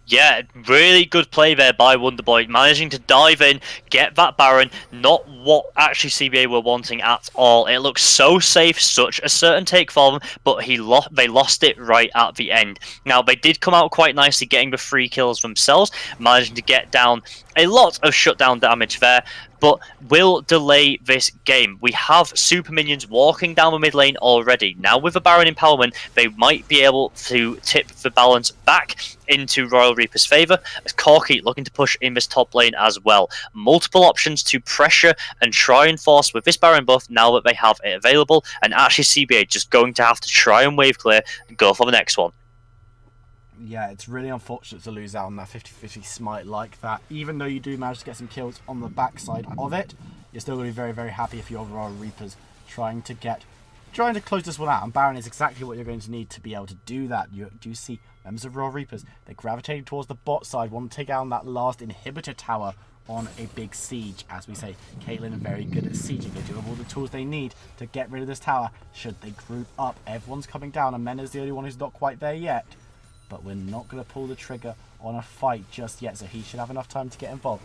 Yeah, really good play there by Wonderboy, managing to dive in, get that Baron, not what actually CBA were wanting at all. It looks so safe, such a certain take for them, but they lost it right at the end. Now, they did come out quite nicely, getting the 3 kills themselves, managing to get down a lot of shutdown damage there, but will delay this game. We have super minions walking down the mid lane already. Now with the Baron empowerment, they might be able to tip the balance back into Royal Reaper's favour, as Corky looking to push in this top lane as well. Multiple options to pressure and try and force with this Baron buff now that they have it available, and actually CBA just going to have to try and wave clear and go for the next one. Yeah, it's really unfortunate to lose out on that 50-50 smite like that. Even though you do manage to get some kills on the backside of it, you're still going to be very, very happy if you're Royal Reapers trying to get trying to close this one out, and Baron is exactly what you're going to need to be able to do that. You do see members of Royal Reapers, they're gravitating towards the bot side, want to take down that last inhibitor tower on a big siege. As we say, Caitlyn are very good at sieging. They do have all the tools they need to get rid of this tower should they group up. Everyone's coming down, and Mena's the only one who's not quite there yet. But we're not going to pull the trigger on a fight just yet, so he should have enough time to get involved.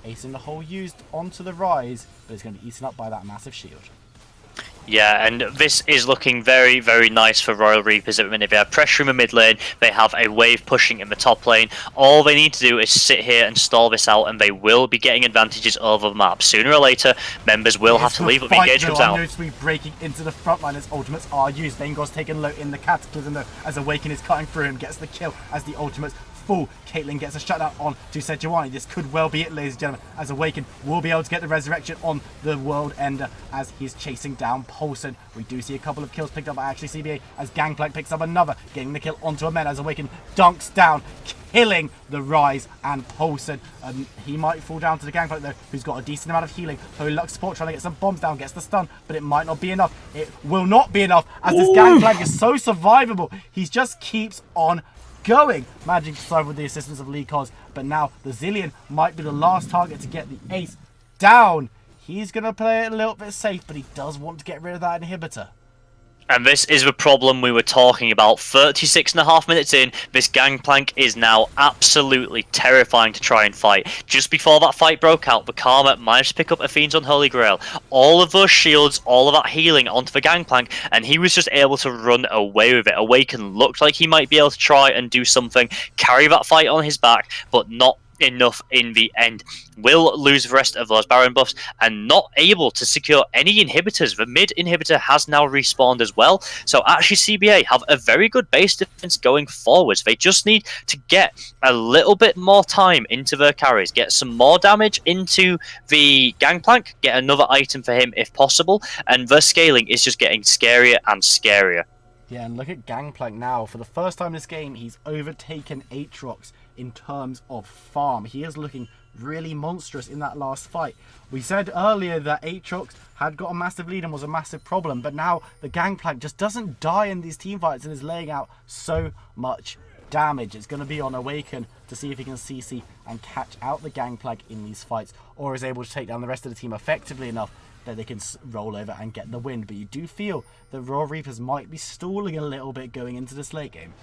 Ace in the hole used onto the rise, but it's going to be eaten up by that massive shield. Yeah, and this is looking very, very nice for Royal Reapers at the minute. They have pressure in the mid lane, they have a wave pushing in the top lane. All they need to do is sit here and stall this out, and they will be getting advantages over the map. Sooner or later, members will have to leave, but the engagement comes out. Noticeably breaking into the front line as ultimates are used. Vanguard's taken low in the Cataclysm though, as Awaken is cutting through him, gets the kill as the ultimates full. Caitlyn gets a shutdown on to SQ1. This could well be it, ladies and gentlemen, as Awaken will be able to get the resurrection on the World Ender as he's chasing down Paulson. We do see a couple of kills picked up by actually CBA as Gangplank picks up another, getting the kill onto a man as Awaken dunks down, killing the Rise and Paulson. He might fall down to the Gangplank though, who's got a decent amount of healing. Holy Luck support trying to get some bombs down, gets the stun, but it might not be enough. It will not be enough as this Gangplank is so survivable. He just keeps on going, managing to survive with the assistance of Lee Cos, but now the Zillion might be the last target to get the ace down. He's going to play it a little bit safe, but he does want to get rid of that inhibitor. And this is the problem we were talking about. 36.5 minutes in, this Gangplank is now absolutely terrifying to try and fight. Just before that fight broke out, the Karma managed to pick up Athene's Unholy Grail. All of those shields, all of that healing onto the Gangplank, and he was just able to run away with it. Awaken looked like he might be able to try and do something, carry that fight on his back, but not enough in the end. Will lose the rest of those Baron buffs and not able to secure any inhibitors. The mid inhibitor has now respawned as well, so actually CBA have a very good base defense going forwards. They just need to get a little bit more time into their carries, get some more damage into the Gangplank, get another item for him if possible, and the scaling is just getting scarier and scarier. Yeah, and look at Gangplank now. For the first time in this game, he's overtaken Aatrox in terms of farm. He is looking really monstrous in that last fight. We said earlier that Aatrox had got a massive lead and was a massive problem, but now the Gangplank just doesn't die in these team fights and is laying out so much damage. It's going to be on Awaken to see if he can CC and catch out the Gangplank in these fights, or is able to take down the rest of the team effectively enough that they can roll over and get the win. But you do feel that Royal Reapers might be stalling a little bit going into this late game.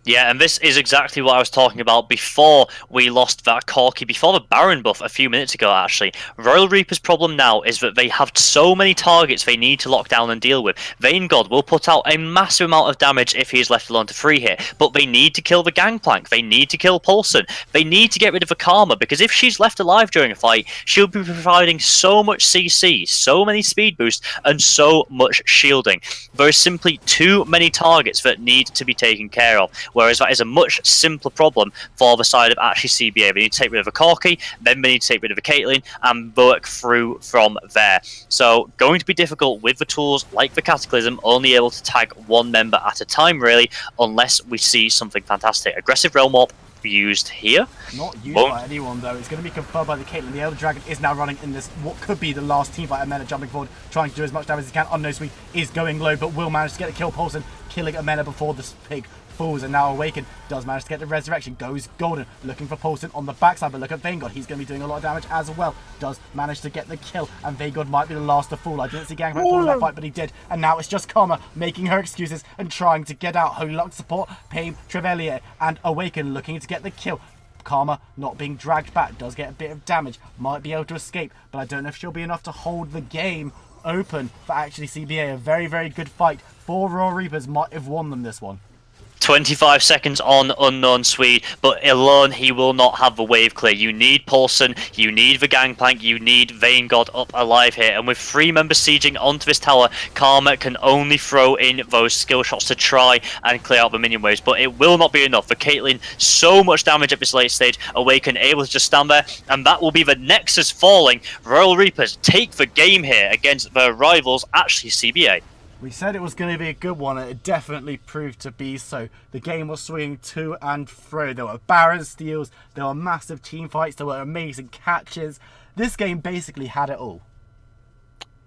Yeah, and this is exactly what I was talking about before we lost that Corky, before the Baron buff a few minutes ago, actually. Royal Reaper's problem now is that they have so many targets they need to lock down and deal with. Vanguard will put out a massive amount of damage if he is left alone to free hit, but they need to kill the Gangplank, they need to kill Paulson, they need to get rid of the Karma, because if she's left alive during a fight, she'll be providing so much CC, so many speed boosts, and so much shielding. There is simply too many targets that need to be taken care of. Whereas that is a much simpler problem for the side of actually CBA. They need to take rid of a Corky, then they need to take rid of a Caitlyn, and work through from there. So going to be difficult with the tools like the Cataclysm, only able to tag one member at a time really, unless we see something fantastic. Aggressive Realm Warp used here. Not used by anyone though. It's going to be confirmed by the Caitlyn. The Elder Dragon is now running in this, what could be the last team fight. Amena jumping forward, trying to do as much damage as he can. Unknown Sweep is going low, but will manage to get a kill. Paulson killing Amena before this pig falls, and now Awaken does manage to get the resurrection, goes golden, looking for Paulson on the backside, but look at Vanguard, he's going to be doing a lot of damage as well, does manage to get the kill, and Vanguard might be the last to fall. I didn't see Gangplank fall in that fight, but he did, and now it's just Karma making her excuses and trying to get out. Holy Luck support, Payne, Trevelier, and Awaken looking to get the kill. Karma not being dragged back, does get a bit of damage, might be able to escape, but I don't know if she'll be enough to hold the game open for actually CBA. A very, very good fight for Royal Reapers, might have won them this one. 25 seconds on Unknown Swede, but alone he will not have the wave clear. You need Paulson, you need the Gangplank, you need Vanguard up alive here, and with 3 members sieging onto this tower, Karma can only throw in those skill shots to try and clear out the minion waves, but it will not be enough. For Caitlyn, so much damage at this late stage, Awaken able to just stand there, and that will be the Nexus falling. Royal Reapers take the game here against their rivals, actually CBA. We said it was going to be a good one, and it definitely proved to be so. The game was swinging to and fro. There were Baron steals, there were massive team fights, there were amazing catches. This game basically had it all.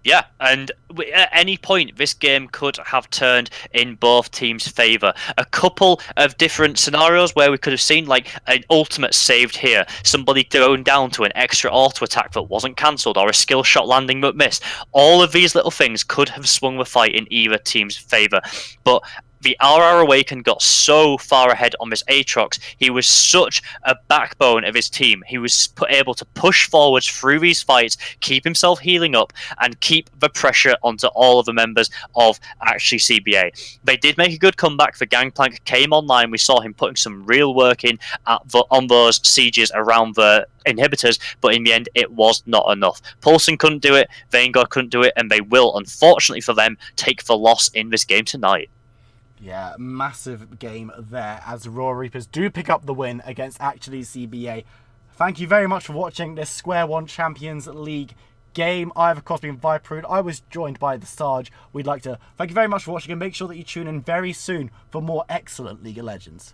Yeah, and at any point, this game could have turned in both teams' favour. A couple of different scenarios where we could have seen like an ultimate saved here, somebody going down to an extra auto attack that wasn't cancelled, or a skill shot landing but missed. All of these little things could have swung the fight in either team's favour. But the RR Awakened got so far ahead on this Aatrox. He was such a backbone of his team. He was able to push forwards through these fights, keep himself healing up, and keep the pressure onto all of the members of actually CBA. They did make a good comeback. The Gangplank came online. We saw him putting some real work in on those sieges around the inhibitors, but in the end it was not enough. Paulson couldn't do it, Vanguard couldn't do it, and they will, unfortunately for them, take the loss in this game tonight. Yeah, massive game there as Royal Reapers do pick up the win against actually CBA. Thank you very much for watching this SQ1 Champions League game. I have, of course, been Viperud. I was joined by the Sarge. We'd like to thank you very much for watching, and make sure that you tune in very soon for more excellent League of Legends.